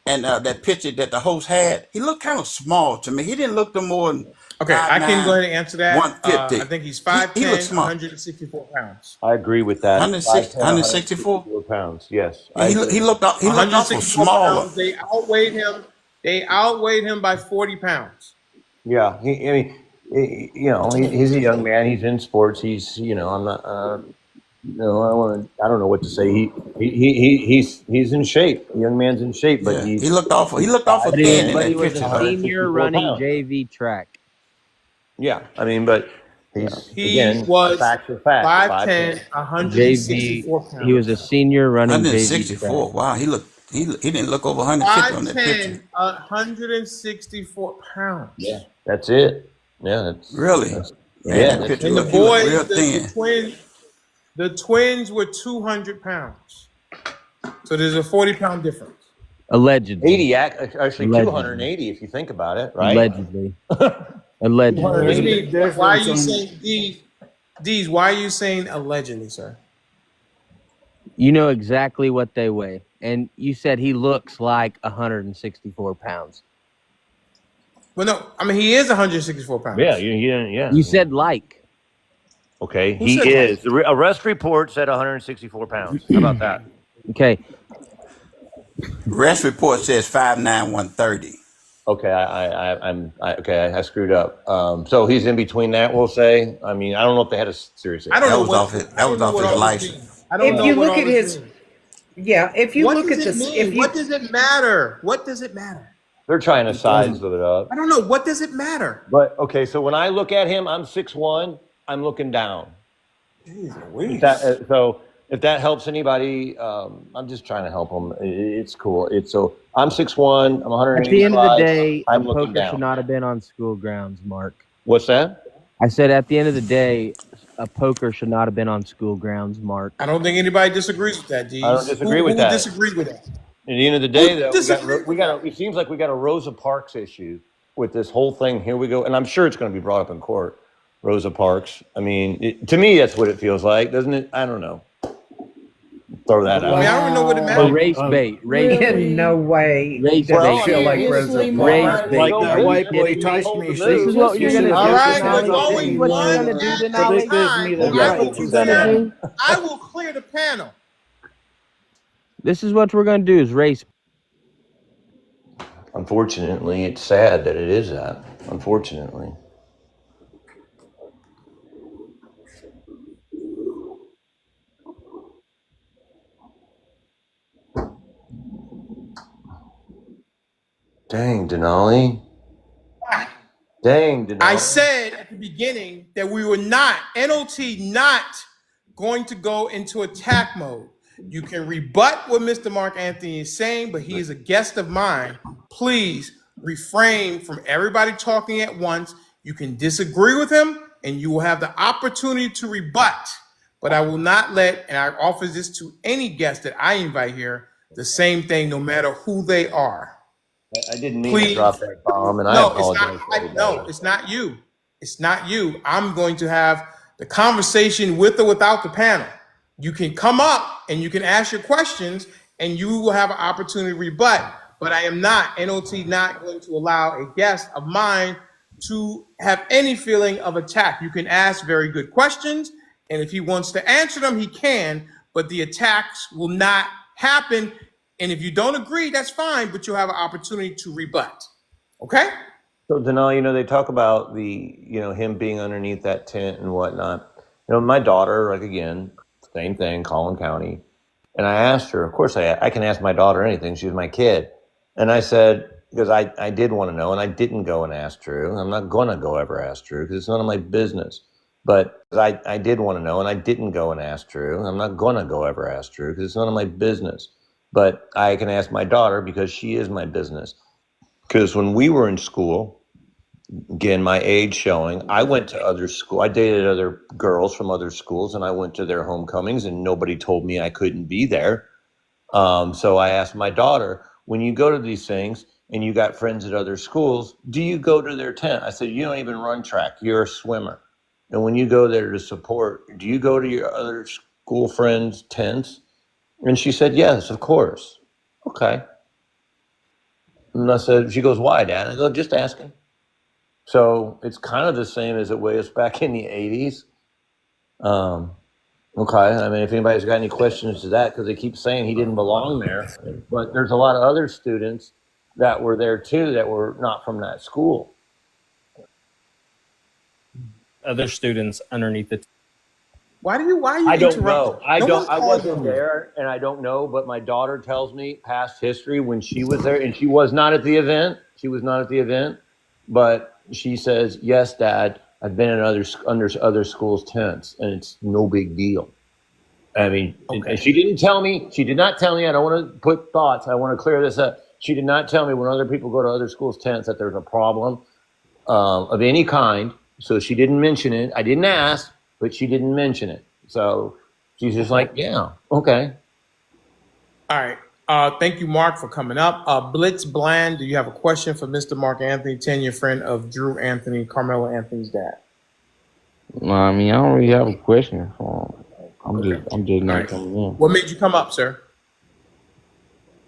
and that picture that the host had, he looked kind of small to me. He didn't look no more than Okay, I can go 5'9", ahead and answer that. I 150. think he's He looked 5'10", small. 164 pounds. I agree with that. 5'10", 164. 164 pounds. Yes, Yeah, I agree. he looked awful 164 smaller. pounds. They outweighed him. They outweighed him by 40 pounds. Yeah, I mean, he's a young man. He's in sports. I'm not. I don't know what to say. He's in shape. The young man's in shape, but Yeah, he's he looked awful. He looked awful But he, thin in but he that was picture, a though. senior 164 running pounds. JV track. Yeah, I mean, but he's He again, was facts are facts. 5'10", JV. 164 He was a pounds. senior running JV track. 164. Wow, he didn't look over 150 on that picture. 5'10", 164 pounds. Yeah, that's it. Yeah, Really? that's Man, yeah. that picture And the look, he looked real boys, thin. the twins were 200 pounds. So there's a 40-pound difference. Allegedly. 80, actually Allegedly. 280 if you think about it, right? Allegedly. Allegedly. Why are you saying D's? Why are you saying allegedly, sir? You know exactly what they weigh. And you said he looks like 164 pounds. Well, no, I mean he is 164 pounds. Yeah, yeah. You said like. Okay, Who he said is. The arrest report said 164 pounds. How about that? Okay. Arrest report says 5'9", 130. Okay, I screwed up. So he's in between that, we'll say. I mean, I don't know if they had a serious. I don't know was what off his license. I don't If know you what look all at this his, means. yeah, if you What look at does this, it if mean? you, What does it matter? What does it matter? They're trying to size it up. I don't know. What does it matter? But okay, so when I look at him, I'm 6'1". I'm looking down. So if that helps anybody, I'm just trying to help him. It's cool. So I'm 6'1". I'm 185. At the end of the day, I'm a looking poker down. should not have been on school grounds, Mark. What's that? I said at the end of the day, a poker should not have been on school grounds, Mark. I don't think anybody disagrees with that, D's. I don't disagree with who that. Would disagree with that? At the end of the day, though, it seems like we got a Rosa Parks issue with this whole thing. Here we go, and I'm sure it's going to be brought up in court. Rosa Parks. I mean, to me, that's what it feels like, doesn't it? I don't know. Throw that out. I mean, I don't even know what it matters. Race bait. Race bait. in no way Race does bait. it feel like Rosa Race Parks. bait. Like that white boy touched me. This is what you're gonna do. All right, Denali. we're going This is what you're one gonna do, at a Denali. time. This I is will what you're clear- do. I will clear the panel. This is what we're gonna do: is race. Unfortunately, it's sad that it is that. Unfortunately. Dang, Denali. Dang, Denali. I said at the beginning that we were not, NOT not going to go into attack mode. You can rebut what Mr. Mark Anthony is saying, but he is a guest of mine. Please refrain from everybody talking at once. You can disagree with him and you will have the opportunity to rebut, but I will not let, and I offer this to any guest that I invite here, the same thing no matter who they are. I didn't mean to drop that bomb, and I apologize. It's not you. It's not you. I'm going to have the conversation with or without the panel. You can come up and you can ask your questions, and you will have an opportunity to rebut. But I am not, NOT, not going to allow a guest of mine to have any feeling of attack. You can ask very good questions, and if he wants to answer them, he can, but the attacks will not happen. And if you don't agree, that's fine, but you'll have an opportunity to rebut. Okay? So, Denali, they talk about him being underneath that tent and whatnot. My daughter, like, again, same thing, Collin County. And I asked her, of course, I can ask my daughter anything. She's my kid. And I said, because I did want to know, and I didn't go and ask Drew. I'm not going to go ever ask Drew because it's none of my business. But I did want to know, and I didn't go and ask Drew. I'm not going to go ever ask Drew because it's none of my business. But I can ask my daughter because she is my business. Because when we were in school, again, my age showing, I went to other school. I dated other girls from other schools, and I went to their homecomings, and nobody told me I couldn't be there. So I asked my daughter, when you go to these things and you got friends at other schools, do you go to their tent? I said, you don't even run track. You're a swimmer. And when you go there to support, do you go to your other school friends' tents? And she said, yes, of course. Okay. And I said, she goes, why, Dad? I go, just asking. So it's kind of the same as it was back in the 80s. Okay. I mean, if anybody's got any questions to that, because they keep saying he didn't belong there. But there's a lot of other students that were there too that were not from that school. Other students underneath the. Why are you I don't know. interrupting? I No don't. one's I calling wasn't on you. there, and I don't know. But my daughter tells me past history when she was there, and she was not at the event. She was not at the event, but she says, "Yes, Dad, I've been in under other schools' tents, and it's no big deal." I mean, and she didn't tell me. She did not tell me. I don't want to put thoughts. I want to clear this up. She did not tell me when other people go to other schools' tents that there's a problem of any kind. So she didn't mention it. I didn't ask, but she didn't mention it. So she's just like, yeah, okay. All right. Thank you, Mark, for coming up. Blitz Bland, do you have a question for Mr. Mark Anthony, 10-year friend of Drew Anthony, Karmelo Anthony's dad? No, I mean, I don't really have a question for him. I'm just not right. coming in. What made you come up, sir?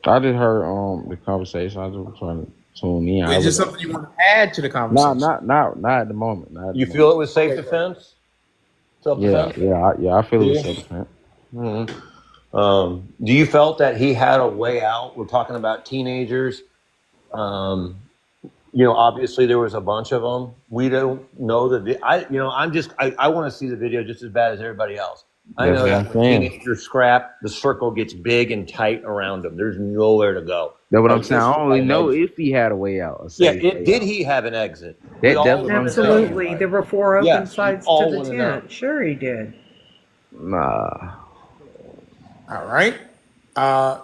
I just heard the conversation. I just was trying to tune in. Is this something you want to add to the conversation? Not at the moment. You feel it was safe defense? Self-defense? Yeah. I feel it was self-defense. Mm-hmm. Do you felt that he had a way out? We're talking about teenagers. Obviously there was a bunch of them. We don't know I want to see the video just as bad as everybody else. I know that when teenagers scrap, the circle gets big and tight around them. There's nowhere to go. That's what I'm saying. I don't really know if he had a way out. Did he have an exit? Absolutely. There were 4 open sides to the wanna tent. Sure he did. Nah. All right.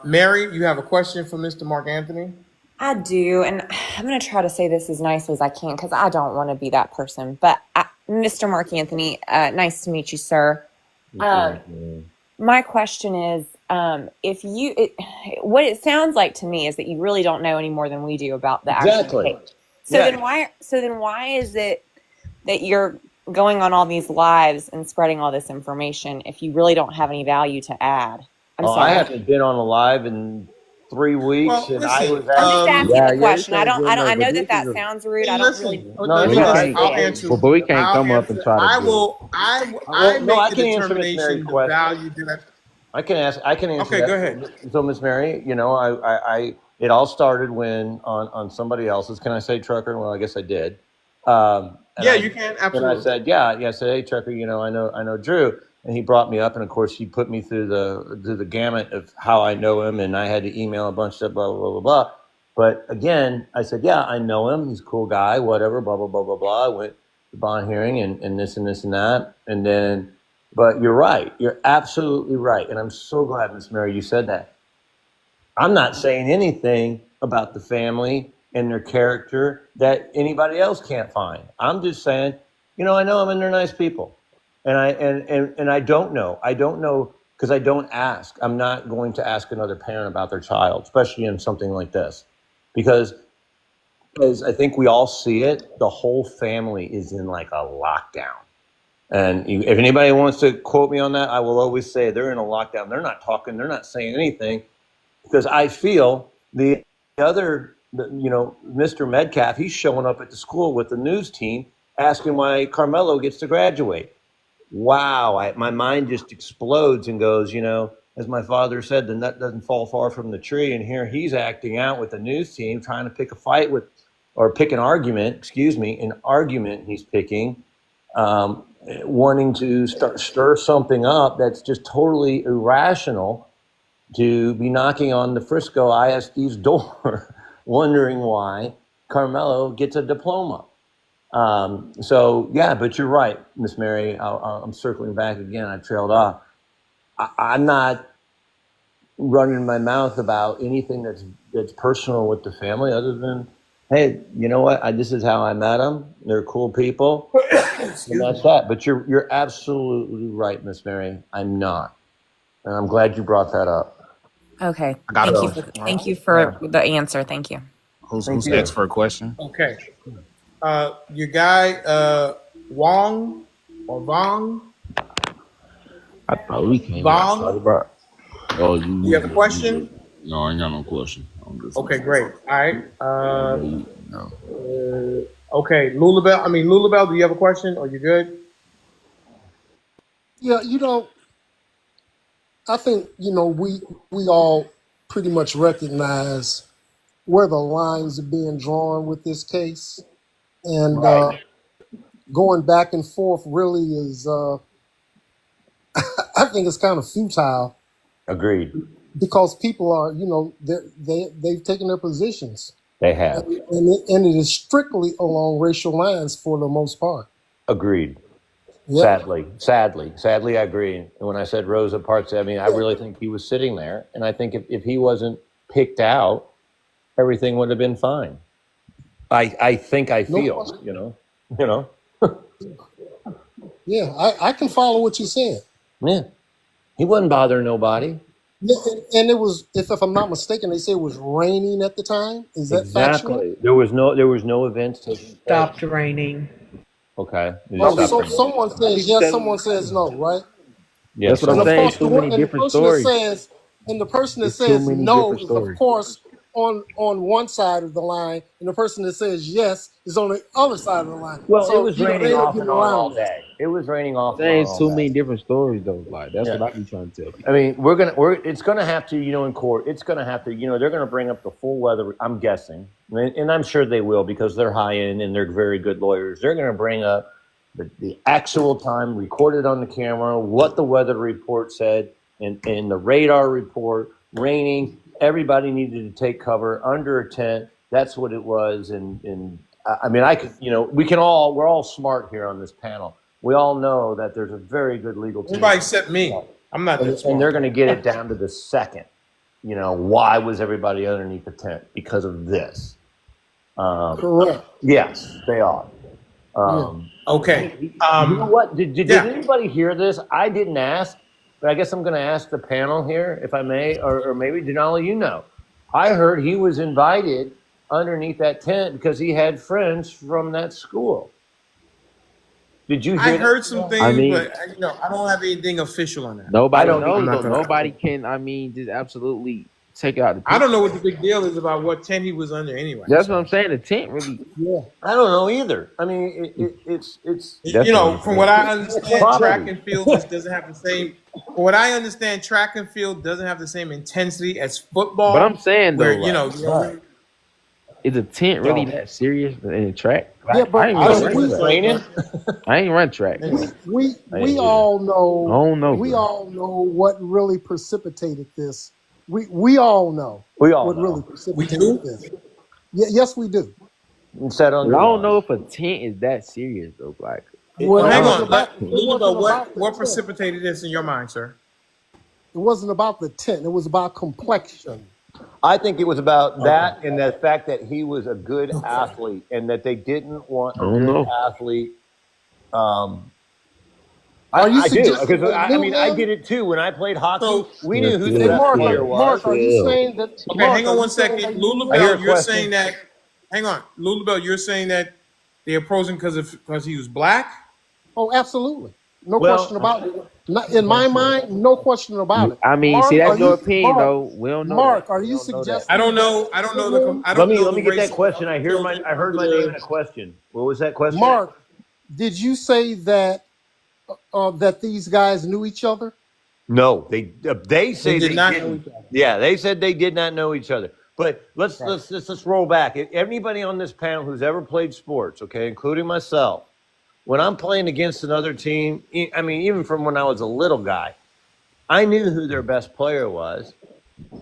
Mary, you have a question for Mr. Mark Anthony? I do, and I'm going to try to say this as nicely as I can because I don't want to be that person. But Mr. Mark Anthony, nice to meet you, sir. My question is, what it sounds like to me is that you really don't know any more than we do about the actual case. Then why is it that you're going on all these lives and spreading all this information if you really don't have any value to add? I'm sorry. I haven't been on a live in 3 weeks, Well, and listen, I was. I'm just asking the question. I know that sounds rude. I don't really. I'll answer. But we can't come up and try to. I make the determination the value that I can answer. Okay, that. go ahead. So, Miss Mary, it all started when on somebody else's. Can I say Trucker? Well, I guess I did. You can absolutely. And I said, I said, hey, Trucker, I know Drew. And he brought me up, and of course, he put me through the gamut of how I know him, and I had to email a bunch of stuff, blah blah blah blah blah. But again, I said, I know him. He's a cool guy, whatever, blah blah blah blah blah. I went to bond hearing and this and this and that, and then. But you're right. You're absolutely right, and I'm so glad, Miss Mary, you said that. I'm not saying anything about the family and their character that anybody else can't find. I'm just saying, I know them and they're nice people. And I don't know. I don't know because I don't ask. I'm not going to ask another parent about their child, especially in something like this, because I think we all see it. The whole family is in like a lockdown. And if anybody wants to quote me on that, I will always say they're in a lockdown. They're not talking. They're not saying anything because I feel the other, Mr. Metcalf, he's showing up at the school with the news team asking why Karmelo gets to graduate. Wow, my mind just explodes and goes, as my father said, the nut doesn't fall far from the tree. And here he's acting out with the news team, trying to pick a fight pick an argument, an argument he's picking, wanting to stir something up that's just totally irrational, to be knocking on the Frisco ISD's door, wondering why Karmelo gets a diploma. But you're right, Miss Mary. I'm circling back again. I trailed off. I'm not running my mouth about anything that's personal with the family, other than, hey, you know what? This is how I met them. They're cool people, and that's that. But you're absolutely right, Miss Mary. I'm not, and I'm glad you brought that up. Okay. Thank you for the answer. Thank you. Who's next for a question? Okay. Your guy, Wong or Vong? I thought we came Vong? Oh, You have a question? No, I ain't got no question. Okay, great. All right. No. Okay, Lulabelle, do you have a question? Are you good? Yeah, I think we all pretty much recognize where the lines are being drawn with this case, and Right. going back and forth really is, I think it's kind of futile Agreed. because people are, they've taken their positions, They have. and it is strictly along racial lines for the most part. Agreed. Yeah. Sadly, I agree. And when I said Rosa Parks, I mean, I really think he was sitting there. And I think if he wasn't picked out, everything would have been fine. I think I No feel, question. Yeah, I can follow what you're saying. Yeah. He wasn't bothering nobody. Yeah, and it was, if I'm not mistaken, they say it was raining at the time. Is that factual? Exactly. There was no events taking place. Stopped raining. Okay. So someone says yes, someone says no, right? Yes. That's what I'm saying. Too many And the different person that stories. says, It's too many no different is stories. of course on one side of the line, and the person that says yes is on the other side of the line. Well, So it was they raining don't off get and on all around this. day. It was raining off and Saying on it's all too day. many different stories though. Like that's Yeah. what I be trying to tell you. I mean, it's gonna have to, in court, it's gonna have to, they're gonna bring up the full weather. I'm guessing, and I'm sure they will because they're high end and they're very good lawyers. They're gonna bring up the actual time recorded on the camera, what the weather report said, and the radar report, raining. Everybody needed to take cover under a tent. That's what it was. And I mean, we're all smart here on this panel. We all know that there's a very good legal team. Everybody except me. I'm not that smart. And they're going to get it down to the second. Why was everybody underneath the tent? Because of this. Correct. Yes, they are. Okay. You know what? Did anybody hear this? I didn't ask, but I guess I'm going to ask the panel here, if I may, or maybe Denali, I heard he was invited underneath that tent because he had friends from that school. Did you hear I heard some things, I mean- but I don't have anything official on that. Nobody I'm knows not though. gonna- Nobody can. I mean, just absolutely take it out. I don't know what the big deal is about what tent he was under anyway. That's what I'm saying. The tent really. Yeah. I don't know either. I mean, it's From what I understand, Probably. track and field just doesn't have the same. From what I understand, track and field doesn't have the same intensity as football. But I'm saying though, where, is a tent really that serious in the track? Yeah, but I ain't run track. We all know. I don't know. We all know what really precipitated this. We all know. We all what know. really precipitated this. Yeah, yes, we do. I don't know if a tent is that serious though. Like, Well, hang it on. wasn't about What precipitated this in your mind, sir? It wasn't about the tent. It was about complexion. I think it was about that and the fact that he was a good athlete and that they didn't want a good athlete. Are you I do suggesting because they knew I him? did it too. When I played hockey, So- we knew who the Hey, best player was. Mark, are you saying that? Okay, Mark, hang are on you one saying second. that you knew him? I hear a Lulabelle, you're question. saying that. Hang on, Lulabelle, you're saying that they opposed him because he was black. Oh, absolutely. No Well- question about it. Not, in my mind, no question about it. I mean, Mark, see, that's are your you- opinion Mark, though. We don't know. Mark, that. are you We don't know that. suggesting? I don't know. I don't know the. I don't know Let me the get race that question. I heard my name in a question. What was that question? Mark, did you say that that these guys knew each other? No, they say They did not know didn't. each other. Yeah, they said they did not know each other. But let's roll back. Anybody on this panel who's ever played sports, okay, including myself, when I'm playing against another team, I mean, even from when I was a little guy, I knew who their best player was.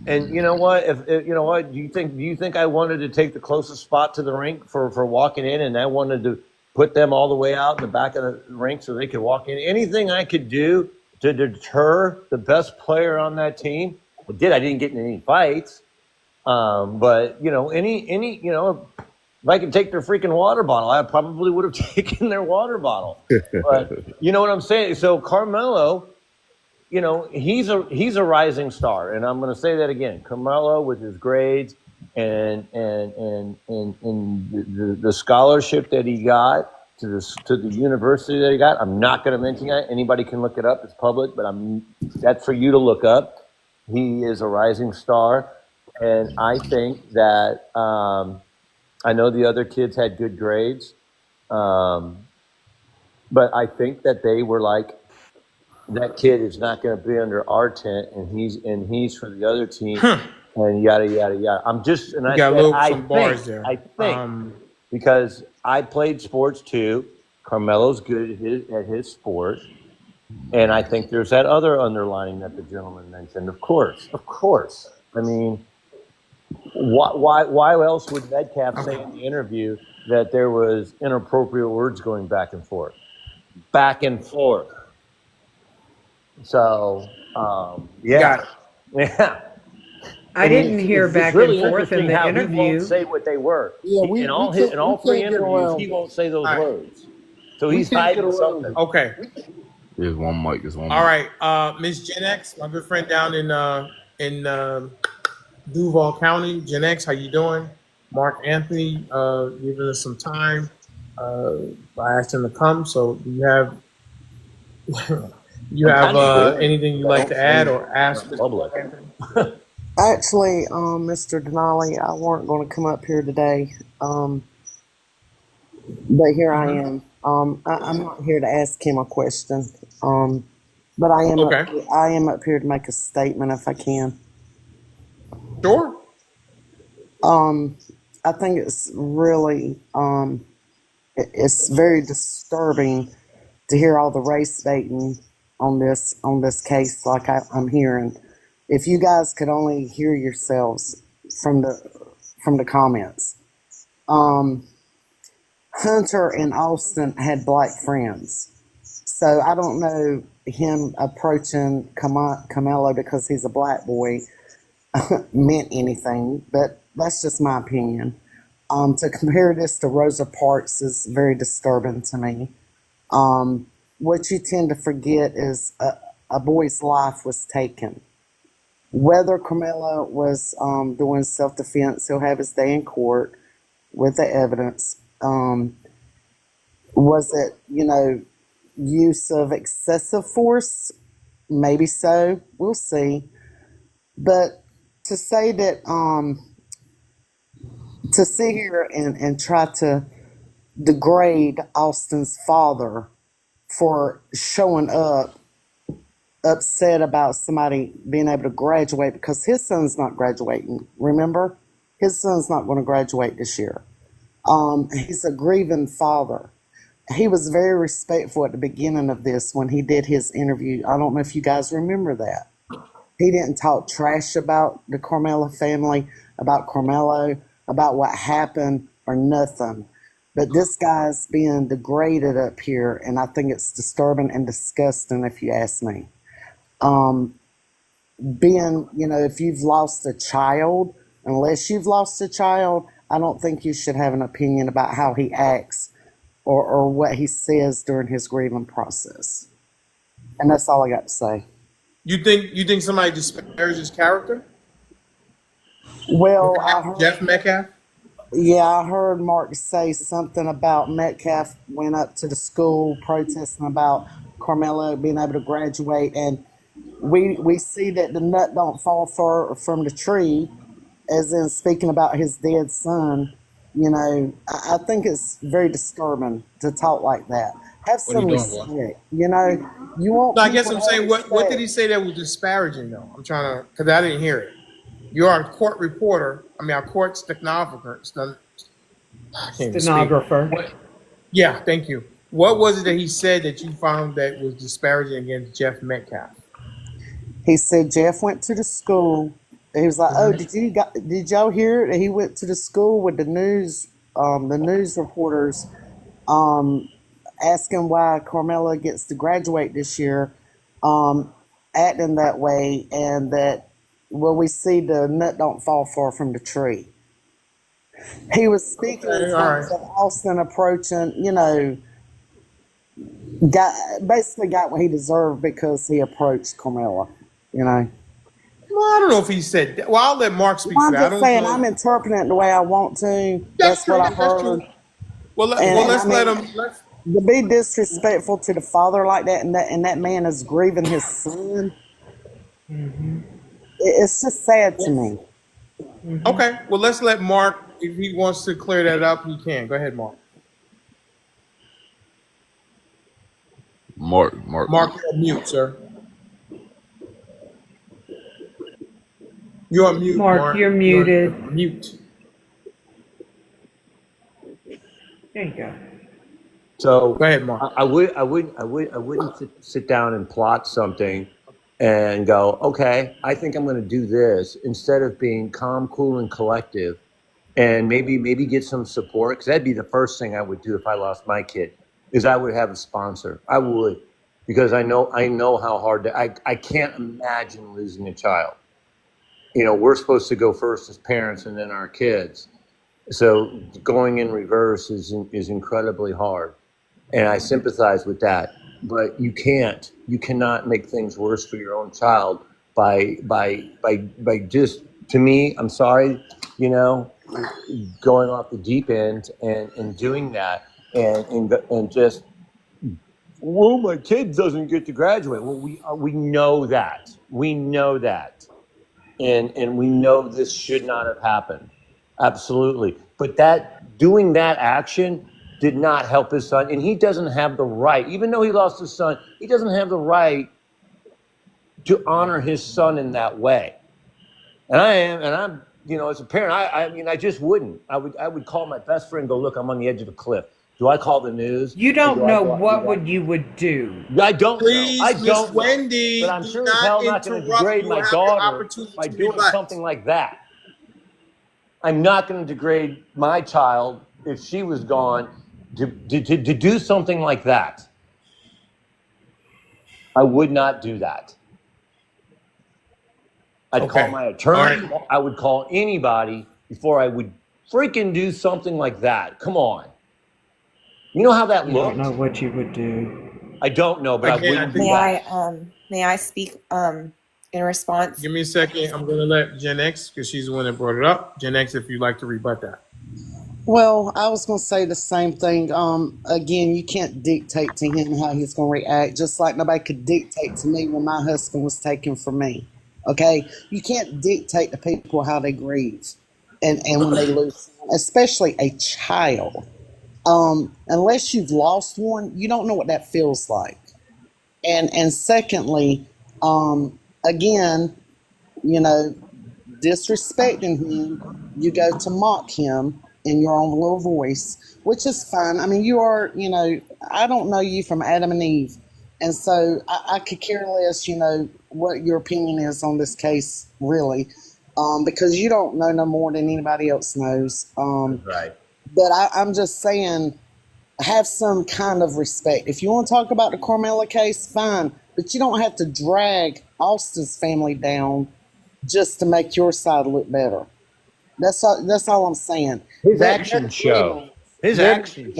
And you know what? If you know what, do you think I wanted to take the closest spot to the rink for walking in, and I wanted to put them all the way out in the back of the rink so they could walk in? Anything I could do to deter the best player on that team, I did. I didn't get in any fights. But if I could take their freaking water bottle, I probably would have taken their water bottle. But you know what I'm saying? So Karmelo, he's a rising star, and I'm going to say that again. Karmelo, with his grades and the scholarship that he got to the university that he got, I'm not going to mention that. Anybody can look it up; it's public. But that's for you to look up. He is a rising star. And I think that I know the other kids had good grades, but I think that they were like, that kid is not going to be under our tent, and he's for the other team, and yada yada yada. And You I got a said, little some bars there. I think because I played sports too. Carmelo's good at his sport, and I think there's that other underlining that the gentleman mentioned. Of course. I mean, why else would Metcalf say in the interview that there was inappropriate words going back and forth? So, yeah. I didn't hear it's back really and forth in interesting the how he interview. won't say what they were. Yeah, In all we three can't get interviews, around. he won't say those All right. words. So We he's can't get hiding around something. it. Okay. There's one mic. There's one mic. All right. Miss Gen X, my good friend down in Duval County. Gen X, how you doing? Mark Anthony, giving us some time. I asked him to come. So do you have anything you'd like to add or ask Mr. Anthony? Actually, Mr. Denali, I weren't going to come up here today, but here I am. I'm not here to ask him a question, but I am up here to make a statement if I can. Sure. I think it's really it's very disturbing to hear all the race baiting on this case like I'm hearing. If you guys could only hear yourselves from the comments. Hunter and Austin had black friends. So I don't know him approaching Karmelo because he's a black boy meant anything, but that's just my opinion. To compare this to Rosa Parks is very disturbing to me. What you tend to forget is a boy's life was taken. Whether Karmelo was doing self-defense, he'll have his day in court with the evidence. Was it, use of excessive force? Maybe so. We'll see. But to say that, to sit here and try to degrade Austin's father for showing up upset about somebody being able to graduate because his son's not graduating. Remember? His son's not going to graduate this year. He's a grieving father. He was very respectful at the beginning of this when he did his interview. I don't know if you guys remember that. He didn't talk trash about the Karmelo family, about Karmelo, about what happened or nothing. But this guy's being degraded up here, and I think it's disturbing and disgusting if you ask me. If you've lost a child, unless you've lost a child, I don't think you should have an opinion about how he acts or what he says during his grieving process. And that's all I got to say. You think somebody disparages his character? Well, I heard Jeff Metcalf. Yeah, I heard Mark say something about Metcalf went up to the school protesting about Karmelo being able to graduate, and we see that the nut don't fall far from the tree, as in speaking about his dead son. I think it's very disturbing to talk like that. Have some respect. You want. No, I guess I'm saying what did he say that was disparaging though? I'm trying to, because I didn't hear it. You are a court reporter. A court stenographer. Yeah, thank you. What was it that he said that you found that was disparaging against Jeff Metcalf? He said Jeff went to the school. He was like, "Oh, did y'all hear that he went to the school with the news reporters, asking why Karmelo gets to graduate this year, acting that way, and that." Well, we see the nut don't fall far from the tree. He was speaking in terms of Austin approaching, basically got what he deserved because he approached Karmelo, Well, I don't know if he said that. Well, I'll let Mark speak for that. I'm just saying, I'm interpreting it the way I want to. That's what I heard. Well, let's let him. To be disrespectful to the father like that, and that man is grieving his son. It's just sad to me. Okay, well, let's let Mark, if he wants to clear that up, he can. Go ahead, Mark. Mark, Mark, you're on mute, sir. You're on mute, Mark, Mark. you're You're muted. on mute. There you go. So Go ahead, Mark. I wouldn't sit down and plot something and go, okay, I think I'm going to do this instead of being calm, cool, and collective, and maybe get some support, because that'd be the first thing I would do if I lost my kid. Is I would have a sponsor. I would, because I know how hard I can't imagine losing a child. You know, we're supposed to go first as parents and then our kids. So going in reverse is incredibly hard. And I sympathize with that. But you cannot make things worse for your own child by just, to me, I'm sorry, you know, going off the deep end and doing that and just, well, my kid doesn't get to graduate. Well, we know that. We know that. And we know this should not have happened. Absolutely. But doing that action did not help his son. And he doesn't have the right, even though he lost his son, he doesn't have the right to honor his son in that way. And I'm, you know, as a parent, I mean, I just wouldn't. I would call my best friend and go, look, I'm on the edge of a cliff. Do I call the news? You don't know what you would do. I don't Please, know. I Miss don't Wendy, know. But I'm do sure as not hell not going to interrupt. degrade You my will have the daughter opportunity by to doing rebut. something like that. I'm not going to degrade my child if she was gone to do something like that. I would not do that. I'd call my attorney. Right. I would call anybody before I would freaking do something like that. Come on. You know how that You looked? don't know what you would do. I don't know, but Again, I wouldn't do that. May I speak in response? Give me a second. I'm going to let Gen X, because she's the one that brought it up. Gen X, if you'd like to rebut that. Well, I was going to say the same thing. Again, you can't dictate to him how he's going to react, just like nobody could dictate to me when my husband was taken from me. Okay? You can't dictate to people how they grieve and when they lose someone, especially a child. Unless you've lost one, you don't know what that feels like. And secondly, again, you know, disrespecting him, you go to mock him in your own little voice, which is fine. I mean, you are, you know, I don't know you from Adam and Eve. And so I could care less, you know, what your opinion is on this case, really, because you don't know no more than anybody else knows. Right. But I'm just saying, have some kind of respect. If you want to talk about the Karmelo case, fine. But you don't have to drag Austin's family down just to make your side look better. That's all I'm saying. His actions show. Exactly.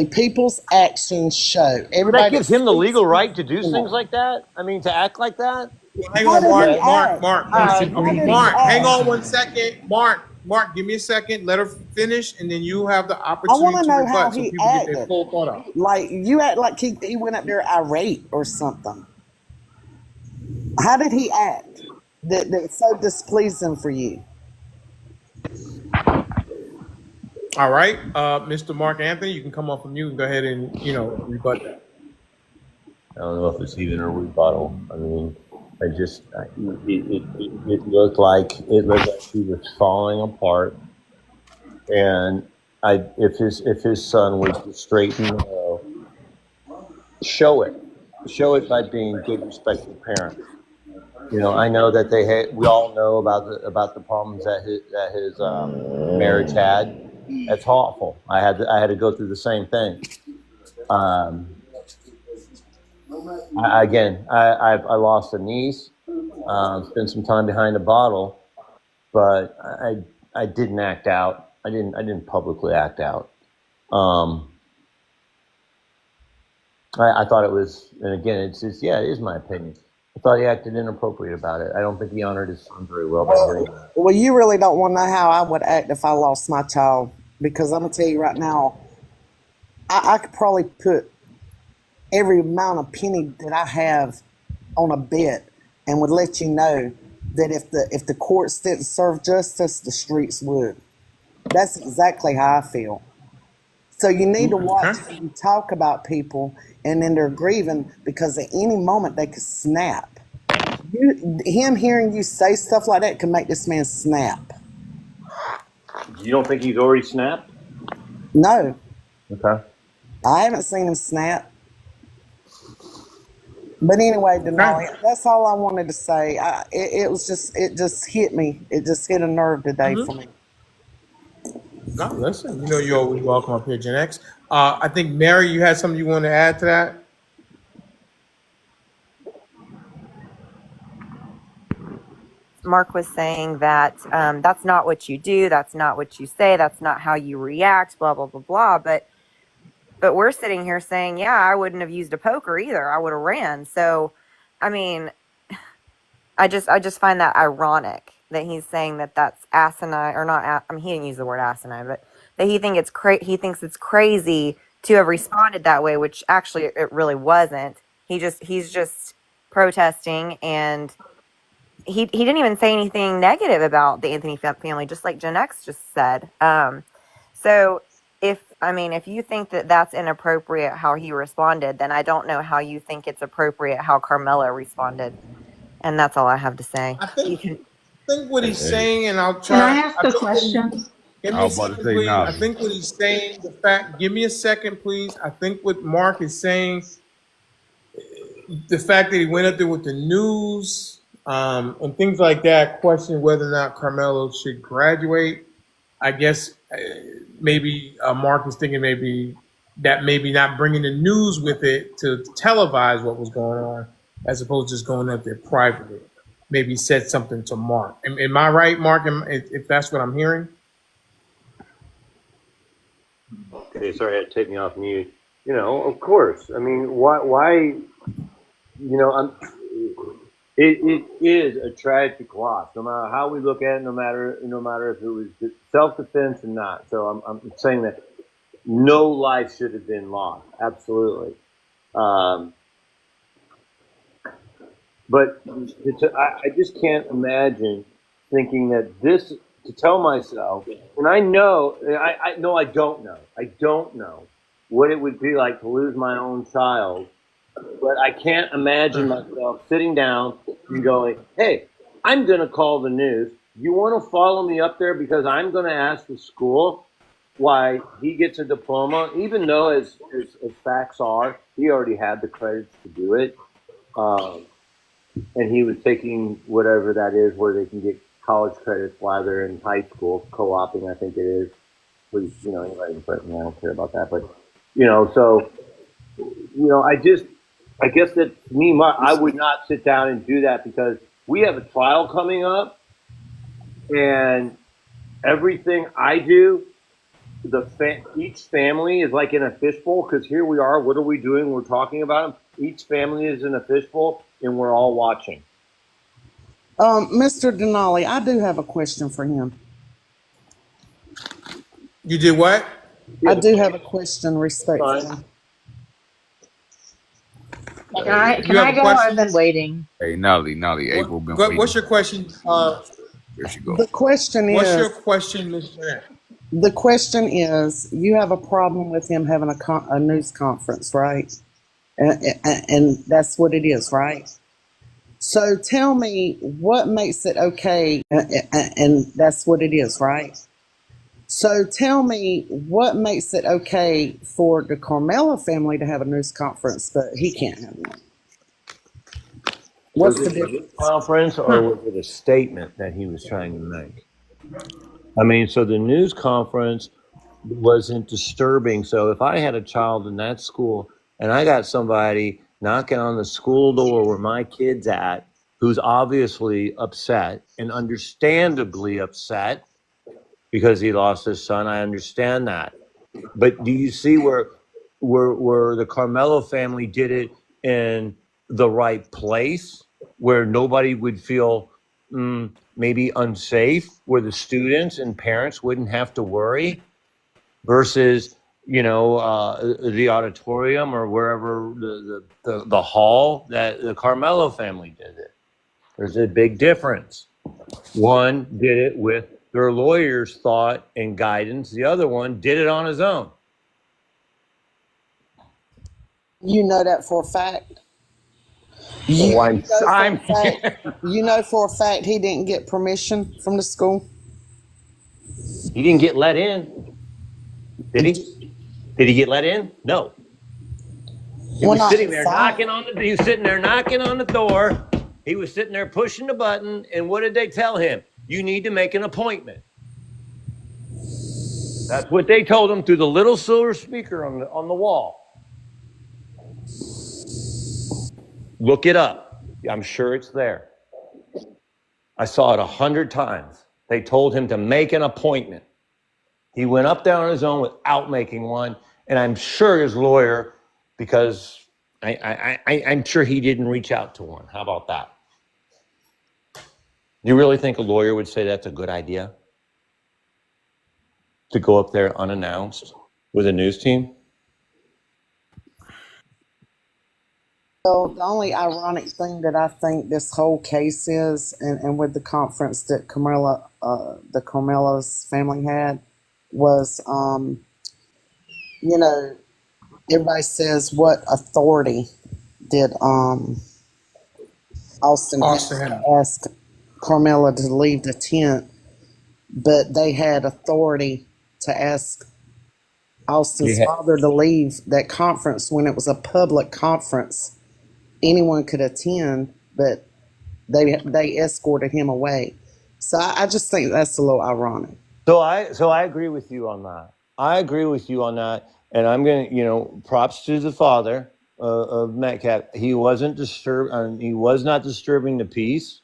People's actions show. Everybody That gives him the legal right to do things like that? I mean, to act like that? Hang on, Mark. Mark, Hang on 1 second. Mark, give me a second. Let her finish, and then you have the I opportunity want to to know rebut how so he people get their acted. full thought out. Like, you act like he went up there irate or something. How did he act that's so displeasing for you? All right, Mr. Mark Anthony, you can come up from you and go ahead and, you know, rebut that. I don't know if it's even a rebuttal. I mean, it looked like he was falling apart. And if his son was the straight and narrow, show it by being good, respectful parents. You know, I know that we all know about the problems that his marriage had. That's awful. I had to go through the same thing. I lost a niece. Spent some time behind a bottle, but I didn't act out. I didn't publicly act out. I thought it was, and again, it is my opinion. I thought he acted inappropriate about it. I don't think he honored his son very well. Well, you really don't want to know how I would act if I lost my child, because I'm going to tell you right now, I could probably put every amount of penny that I have on a bet and would let you know that if the courts didn't serve justice, the streets would. That's exactly how I feel. So you need to watch how you talk about people, and then they're grieving because at any moment they could snap. Him hearing you say stuff like that can make this man snap. You don't think he's already snapped? No, Okay. I haven't seen him snap. But anyway, Denali, that's all I wanted to say. It just hit me. It just hit a nerve today for me. No, listen, you know you're always welcome up here, Gen X. I think, Mary, you had something you want to add to that? Mark was saying that that's not what you do, that's not what you say, that's not how you react, blah, blah, blah, blah. But we're sitting here saying, yeah, I wouldn't have used a poker either. I would have ran. So, I mean, I just find that ironic that he's saying that that's asinine, or not. I mean, he didn't use the word asinine, but that he thinks it's crazy to have responded that way, which actually it really wasn't. He's just protesting, and he didn't even say anything negative about the Anthony family, just like Gen X just said. So if you think that that's inappropriate how he responded, then I don't know how you think it's appropriate how Karmelo responded. And that's all I have to say. I think what he's saying, and I'll try. Can I ask a question? Give me a second, please. I think what he's saying, give me a second, please. I think what Mark is saying, the fact that he went up there with the news and things like that, questioning whether or not Karmelo should graduate. I guess maybe Mark is thinking maybe not bringing the news with it to televise what was going on, as opposed to just going up there privately. Maybe said something to Mark. Am I right, Mark? If that's what I'm hearing? Okay, sorry, I had to take me off mute. You know, of course. I mean, why you know, it is a tragic loss, no matter how we look at it, no matter if it was self-defense or not. So I'm saying that no life should have been lost, absolutely. But I just can't imagine thinking that to tell myself, and I know, I don't know what it would be like to lose my own child, but I can't imagine myself sitting down and going, hey, I'm going to call the news. You want to follow me up there because I'm going to ask the school why he gets a diploma, even though as facts are, he already had the credits to do it. And he was taking whatever that is where they can get college credits while they're in high school, co-oping, I think it is. Please, anybody can put me, I don't care about that. But, so, I guess that me, I would not sit down and do that because we have a trial coming up and everything I do, each family is like in a fishbowl because here we are. What are we doing? We're talking about them. Each family is in a fishbowl and we're all watching. Mr. Denali, I do have a question for him. You did what? I do have a question, respectfully. Can I go? I've been waiting. Hey, Nolly, April been waiting. What's your question? There she goes. The question is. What's your question, Mr. The question is, you have a problem with him having a news conference, right? And that's what it is, right? So tell me what makes it okay, and that's what it is, right? So tell me what makes it okay for the Karmelo family to have a news conference, but he can't have one. What's the difference? Conference, or was it a statement that he was trying to make? I mean, so the news conference wasn't disturbing. So if I had a child in that school and I got somebody knocking on the school door where my kid's at, who's obviously upset and understandably upset because he lost his son, I understand that. But do you see where the Karmelo family did it in the right place, where nobody would feel maybe unsafe, where the students and parents wouldn't have to worry, versus the auditorium or wherever the hall that the Karmelo family did it? There's a big difference. One did it with their lawyer's thought and guidance. The other one did it on his own. You know that for a fact. You know for a fact he didn't get permission from the school. He didn't get let in. Did he? Did he get let in? No. He was sitting there knocking on the. He was sitting there knocking on the door. He was sitting there pushing the button. And what did they tell him? You need to make an appointment. That's what they told him through the little silver speaker on the wall. Look it up. I'm sure it's there. I saw it 100 times. They told him to make an appointment. He went up there on his own without making one. And I'm sure his lawyer, because I'm sure he didn't reach out to one. How about that? You really think a lawyer would say that's a good idea? To go up there unannounced with a news team? Well, the only ironic thing that I think this whole case is, and with the conference that the Karmelo's family had, was, everybody says, what authority did Austin ask Karmelo to leave the tent, but they had authority to ask Austin's father to leave that conference when it was a public conference. Anyone could attend, but they escorted him away. So I just think that's a little ironic. So I agree with you on that. And I'm going to, props to the father of Metcalf. He wasn't disturbed. He was not disturbing the peace.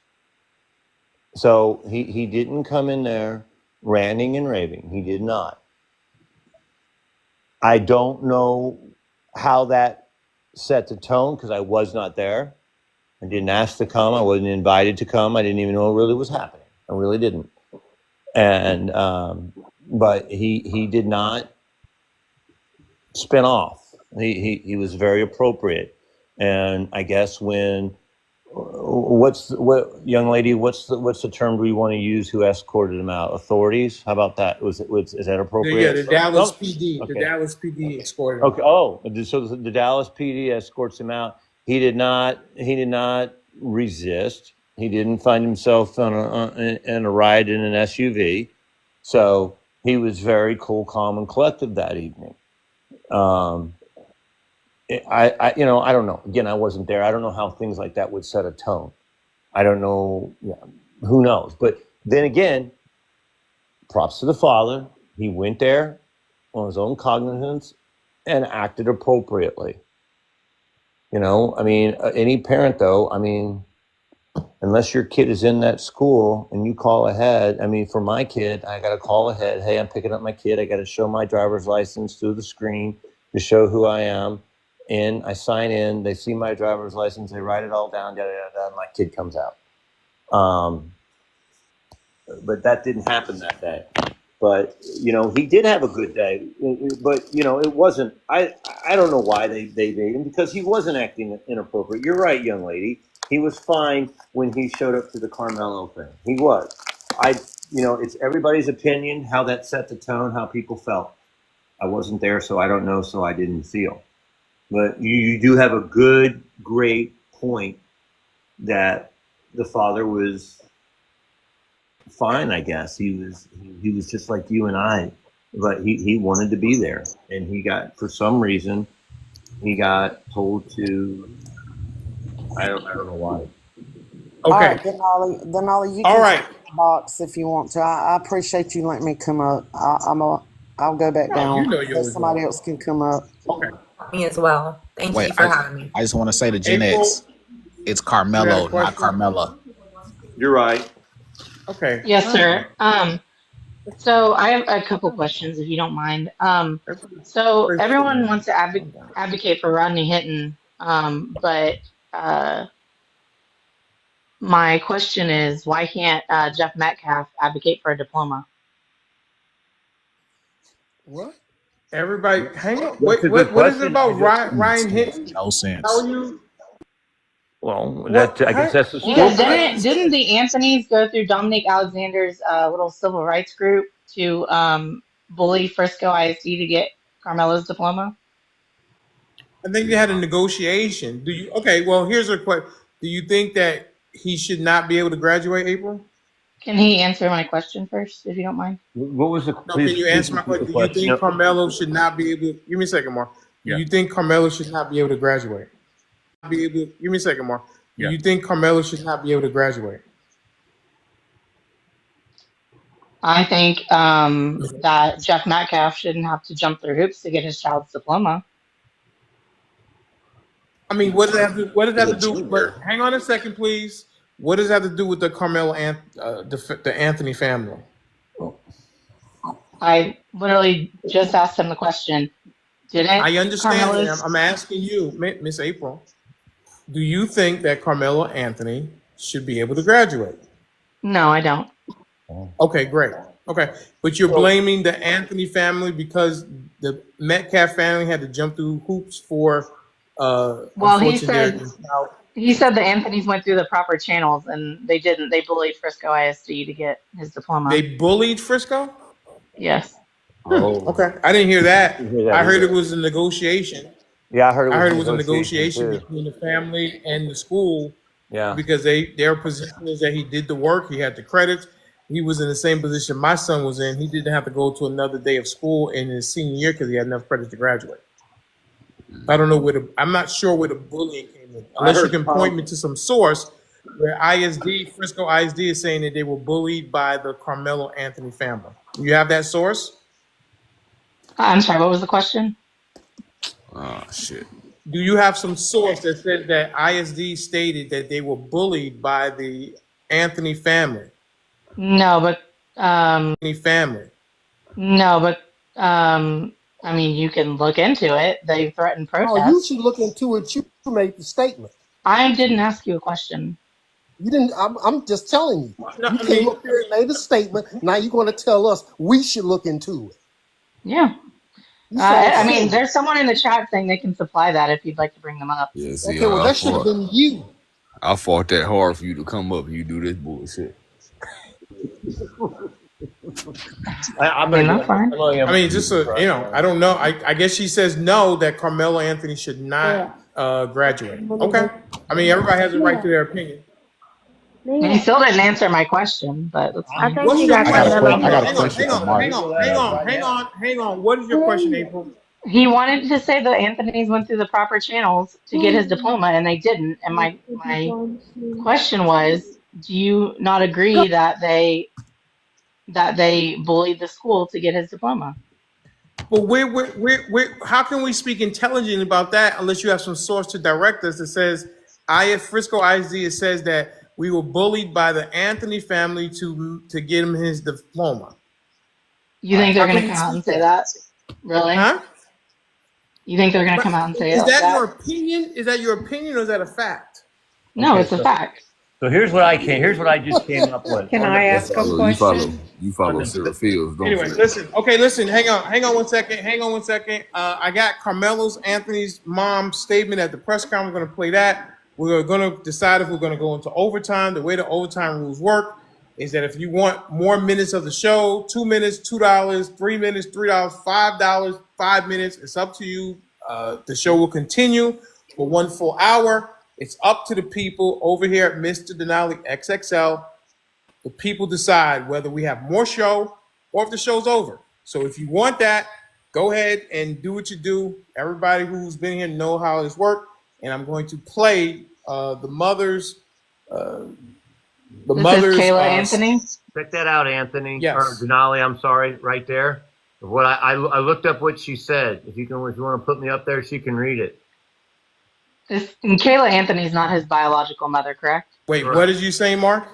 So he didn't come in there ranting and raving. He did not. I don't know how that set the tone because I was not there. I didn't ask to come. I wasn't invited to come. I didn't even know what really was happening. I really didn't. And but he did not spin off. He was very appropriate. And I guess when young lady, what's the term we want to use? Who escorted him out? Authorities? How about that? Is that appropriate? Yeah, the Dallas PD. Okay. The Dallas PD escorted him. Okay. Oh, so the Dallas PD escorts him out. He did not resist. He didn't find himself in a ride in an SUV. So he was very cool, calm, and collected that evening. I don't know. Again, I wasn't there. I don't know how things like that would set a tone. I don't know. Yeah, who knows? But then again, props to the father. He went there on his own cognizance and acted appropriately. Any parent though, unless your kid is in that school and you call ahead, for my kid, I got to call ahead. Hey, I'm picking up my kid. I got to show my driver's license through the screen to show who I am. And I sign in, they see my driver's license, they write it all down, and my kid comes out. But that didn't happen that day. But, he did have a good day. But, it wasn't, I don't know why they made him, because he wasn't acting inappropriate. You're right, young lady. He was fine when he showed up to the Karmelo thing. He was. It's everybody's opinion, how that set the tone, how people felt. I wasn't there, so I don't know, so I didn't feel. But you do have a great point that the father was fine, I guess. He was just like you and I, but he wanted to be there. And for some reason, he got told to, I don't know why. Okay. All right, Denali, you can take the box if you want to. I appreciate you letting me come up. I'll go back down. Somebody else can come up. Okay. Me as well. Thank you for having me. I just want to say to Gen X, it's Karmelo, not Carmella. You're right. Okay. Yes, sir. So I have a couple questions, if you don't mind. So everyone wants to advocate for Rodney Hinton, but my question is, why can't Jeff Metcalf advocate for a diploma? What? Everybody, hang on. What is it about Ryan Hinton? No sense. Well, What? I guess that's the school. Yeah, didn't the Anthonys go through Dominic Alexander's little civil rights group to bully Frisco ISD to get Carmelo's diploma? I think they had a negotiation. Do you? Okay. Well, here's a question. Do you think that he should not be able to graduate, April? Can he answer my question first, if you don't mind? What was the? No. Can you answer my question? Do you think Carmelo should not be able? Give me a second, Mark. Do you think Carmelo should not be able to graduate? Give me a second, Mark. Do you think Carmelo should not be able to graduate? I think that Jeff Metcalf shouldn't have to jump through hoops to get his child's diploma. I mean, what does that have to, what does that have to do? But hang on a second, please. What does that have to do with the Karmelo the Anthony family? I literally just asked him the question. Didn't I understand, ma'am. Carmelo's... I'm asking you, Miss April. Do you think that Karmelo Anthony should be able to graduate? No, I don't. Okay, great. Okay, but you're blaming the Anthony family because the Metcalf family had to jump through hoops for. Well, he said the Anthonys went through the proper channels and they didn't. They bullied Frisco ISD to get his diploma. They bullied Frisco? Yes. Okay, I didn't hear that. I heard it was a negotiation. Yeah, I heard it was a negotiation between the family and the school. Yeah. Because their position is that he did the work, he had the credits. He was in the same position my son was in. He didn't have to go to another day of school in his senior year because he had enough credits to graduate. I don't know I'm not sure where the bullying came in. Unless you can point me to some source where Frisco ISD is saying that they were bullied by the Karmelo Anthony family. You have that source? I'm sorry, what was the question? Oh, shit. Do you have some source that said that ISD stated that they were bullied by the Anthony family? No, but family. No, but I mean, you can look into it. They threatened protest. Oh, you should look into it. You made the statement. I didn't ask you a question. You didn't. I'm just telling you. No, you came up here and made a statement. Now you're going to tell us we should look into it. Yeah. I mean, there's someone in the chat saying they can supply that if you'd like to bring them up. Yeah, see, okay, well, that should have been you. I fought that hard for you to come up and you do this bullshit. I mean, that's fine. I mean, just I don't know. I guess she says no, that Karmelo Anthony should not graduate. Okay. I mean, everybody has a right to their opinion. He still didn't answer my question, but that's fine. What's your question? Hang on. What is your question, April? He wanted to say the Anthonys went through the proper channels to get his diploma, and they didn't. And my question was, do you not agree that they bullied the school to get his diploma? But how can we speak intelligently about that unless you have some source to direct us that says, Frisco ISD, it says that we were bullied by the Anthony family to get him his diploma. You think they're going to come out and say that? Really? Huh? You think they're going to come out and say that? Is that your opinion? Is that your opinion or is that a fact? No, it's a fact. So here's what I just came up with. Can I ask a question? You follow Sarah Fields, don't anyway, you? listen. Hang on one second. I got Carmelo Anthony's mom's statement at the press conference. We're going to play that. We're going to decide if we're going to go into overtime. The way the overtime rules work is that if you want more minutes of the show, 2 minutes, $2, 3 minutes, $3, $5, 5 minutes, it's up to you. The show will continue for 1 full hour. It's up to the people over here at Mr.Denali XXL. The people decide whether we have more show or if the show's over. So if you want that, go ahead and do what you do. Everybody who's been here know how this works. And I'm going to play the mother's. Kayla Anthony. Check that out, Anthony. Yes. Or Denali, I'm sorry, right there. What I looked up what she said. If you want to put me up there, she can read it. And Kayla Anthony's not his biological mother, correct? Wait, correct. What did you say, Mark?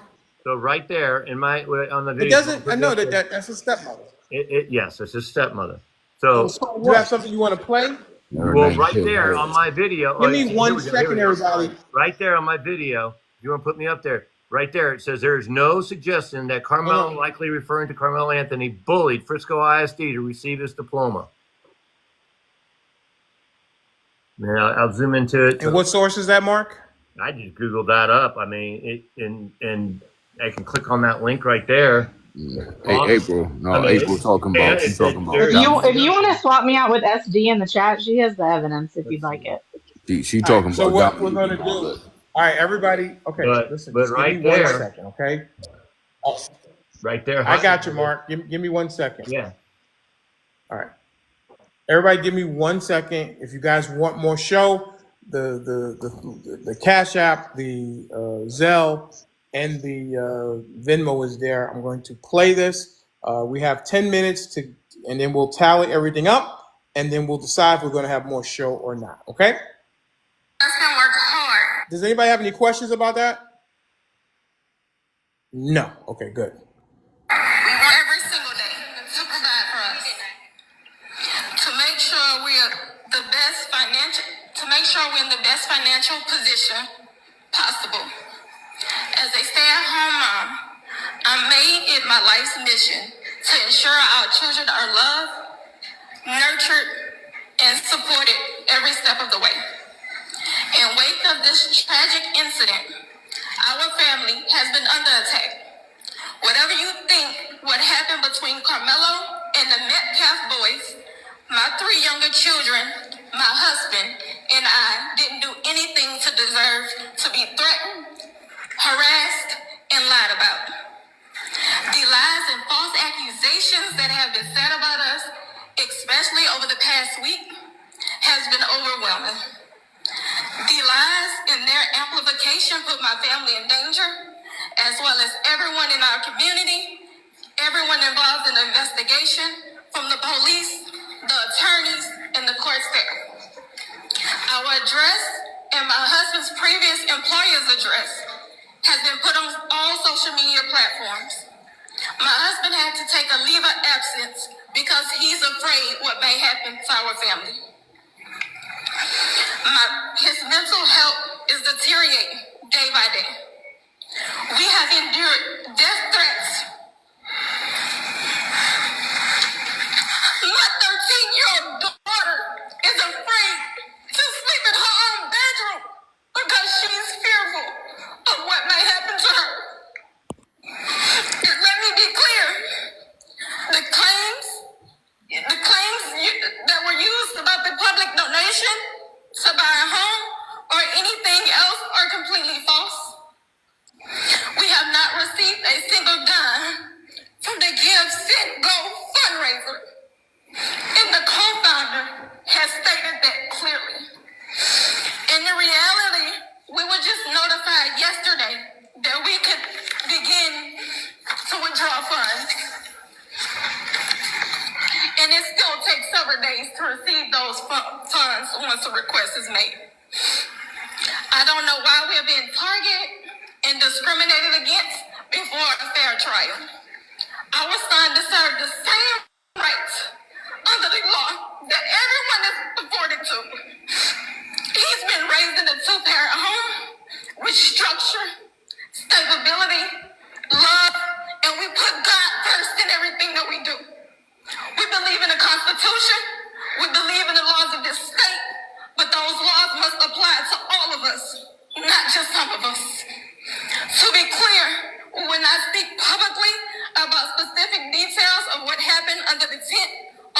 So right there on the video. It doesn't. I know that's a stepmother. Yes, it's his stepmother. So you have something you want to play? Well, right there on my video. Give me 1 second, everybody. Right there on my video. If you want to put me up there. Right there, it says there is no suggestion that Karmelo, likely referring to Karmelo Anthony, bullied Frisco ISD to receive his diploma. Now I'll zoom into it. And what source is that, Mark? I just Googled that up. I mean, and I can click on that link right there. Hey, April. No, April talking about. She's talking about. If you want to swap me out with SD in the chat, she has the evidence if you'd like it. She talking So about. what we're gonna do? All right, everybody. Okay, listen. But Just right give me there, 1 second, okay? Right there. I got you, Mark. Give me 1 second. Yeah. All right. Everybody, give me 1 second. If you guys want more show, the Cash App, the Zelle, and the Venmo is there. I'm going to play this. We have 10 minutes and then we'll tally everything up, and then we'll decide if we're going to have more show or not. Okay? Husband worked hard. Does anybody have any questions about that? No. Okay, good. We work every single day to provide for us, to make sure we're the best we're in the best financial position possible. As a stay-at-home mom, I made it my life's mission to ensure our children are loved, nurtured, and supported every step of the way. In wake of this tragic incident, our family has been under attack. Whatever you think what happened between Karmelo and the Metcalf boys, my 3 younger children, my husband, and I didn't do anything to deserve to be threatened, harassed, and lied about. The lies and false accusations that have been said about us, especially over the past week, has been overwhelming. The lies and their amplification put my family in danger, as well as everyone in our community, everyone involved in the investigation, from the police, the attorneys, and the court staff. Our address and my husband's previous employer's address has been put on all social media platforms. My husband had to take a leave of absence because he's afraid what may happen to our family. His mental health is deteriorating day by day. We have endured death threats. My 13-year-old daughter is afraid to sleep in her own bedroom because she's fearful of what may happen to her. Let me be clear. The claims that were used about the public donation to buy a home or anything else are completely false. We have not received a single dime from the Give, Send, Go fundraiser, and the co-founder has stated that clearly. In reality, we were just notified yesterday that we could begin to withdraw funds. And it still takes several days to receive those funds once a request is made. I don't know why we're being targeted and discriminated against before a fair trial. Our son deserved the same rights under the law that everyone is afforded to. He's been raised in a 2-parent home with structure, stability, love, and we put God first in everything that we do. We believe in the Constitution. We believe in the laws of this state, but those laws must apply to all of us, not just some of us. To be clear, we will not speak publicly about specific details of what happened under the tent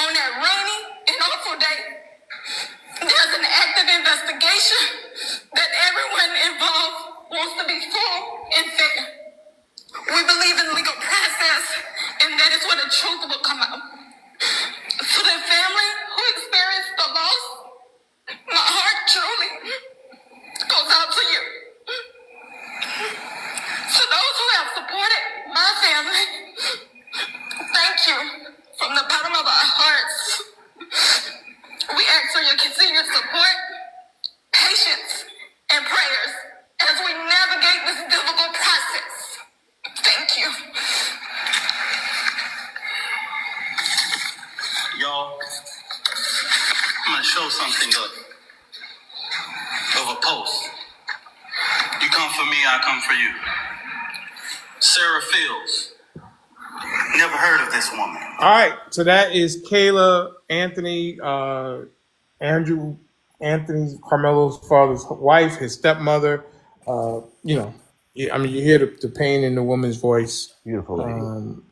on that rainy and awful day. There's an active investigation that everyone involved wants to be full and fair. We believe in legal process, and that is where the truth will come out. To the family who experienced the loss, my heart truly goes out to you. To those who have supported my family, thank you from the bottom of our hearts. We ask for your continued support, patience, and prayers as we navigate this difficult process. Thank you. Y'all, I'm gonna show something of a post. You come for me, I come for you. Sarah Fields. Never heard of this woman. All right, so that is Kayla Anthony, Andrew Anthony's Carmelo's father's wife, his stepmother. You know, I mean, you hear the pain in the woman's voice. Beautiful lady.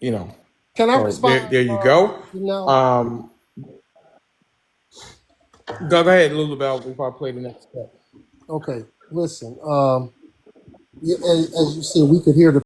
You know, Can I so respond? there you go. Go ahead, Lulu Bell, before I play the next step. Okay, listen. Yeah, as you said, we could hear the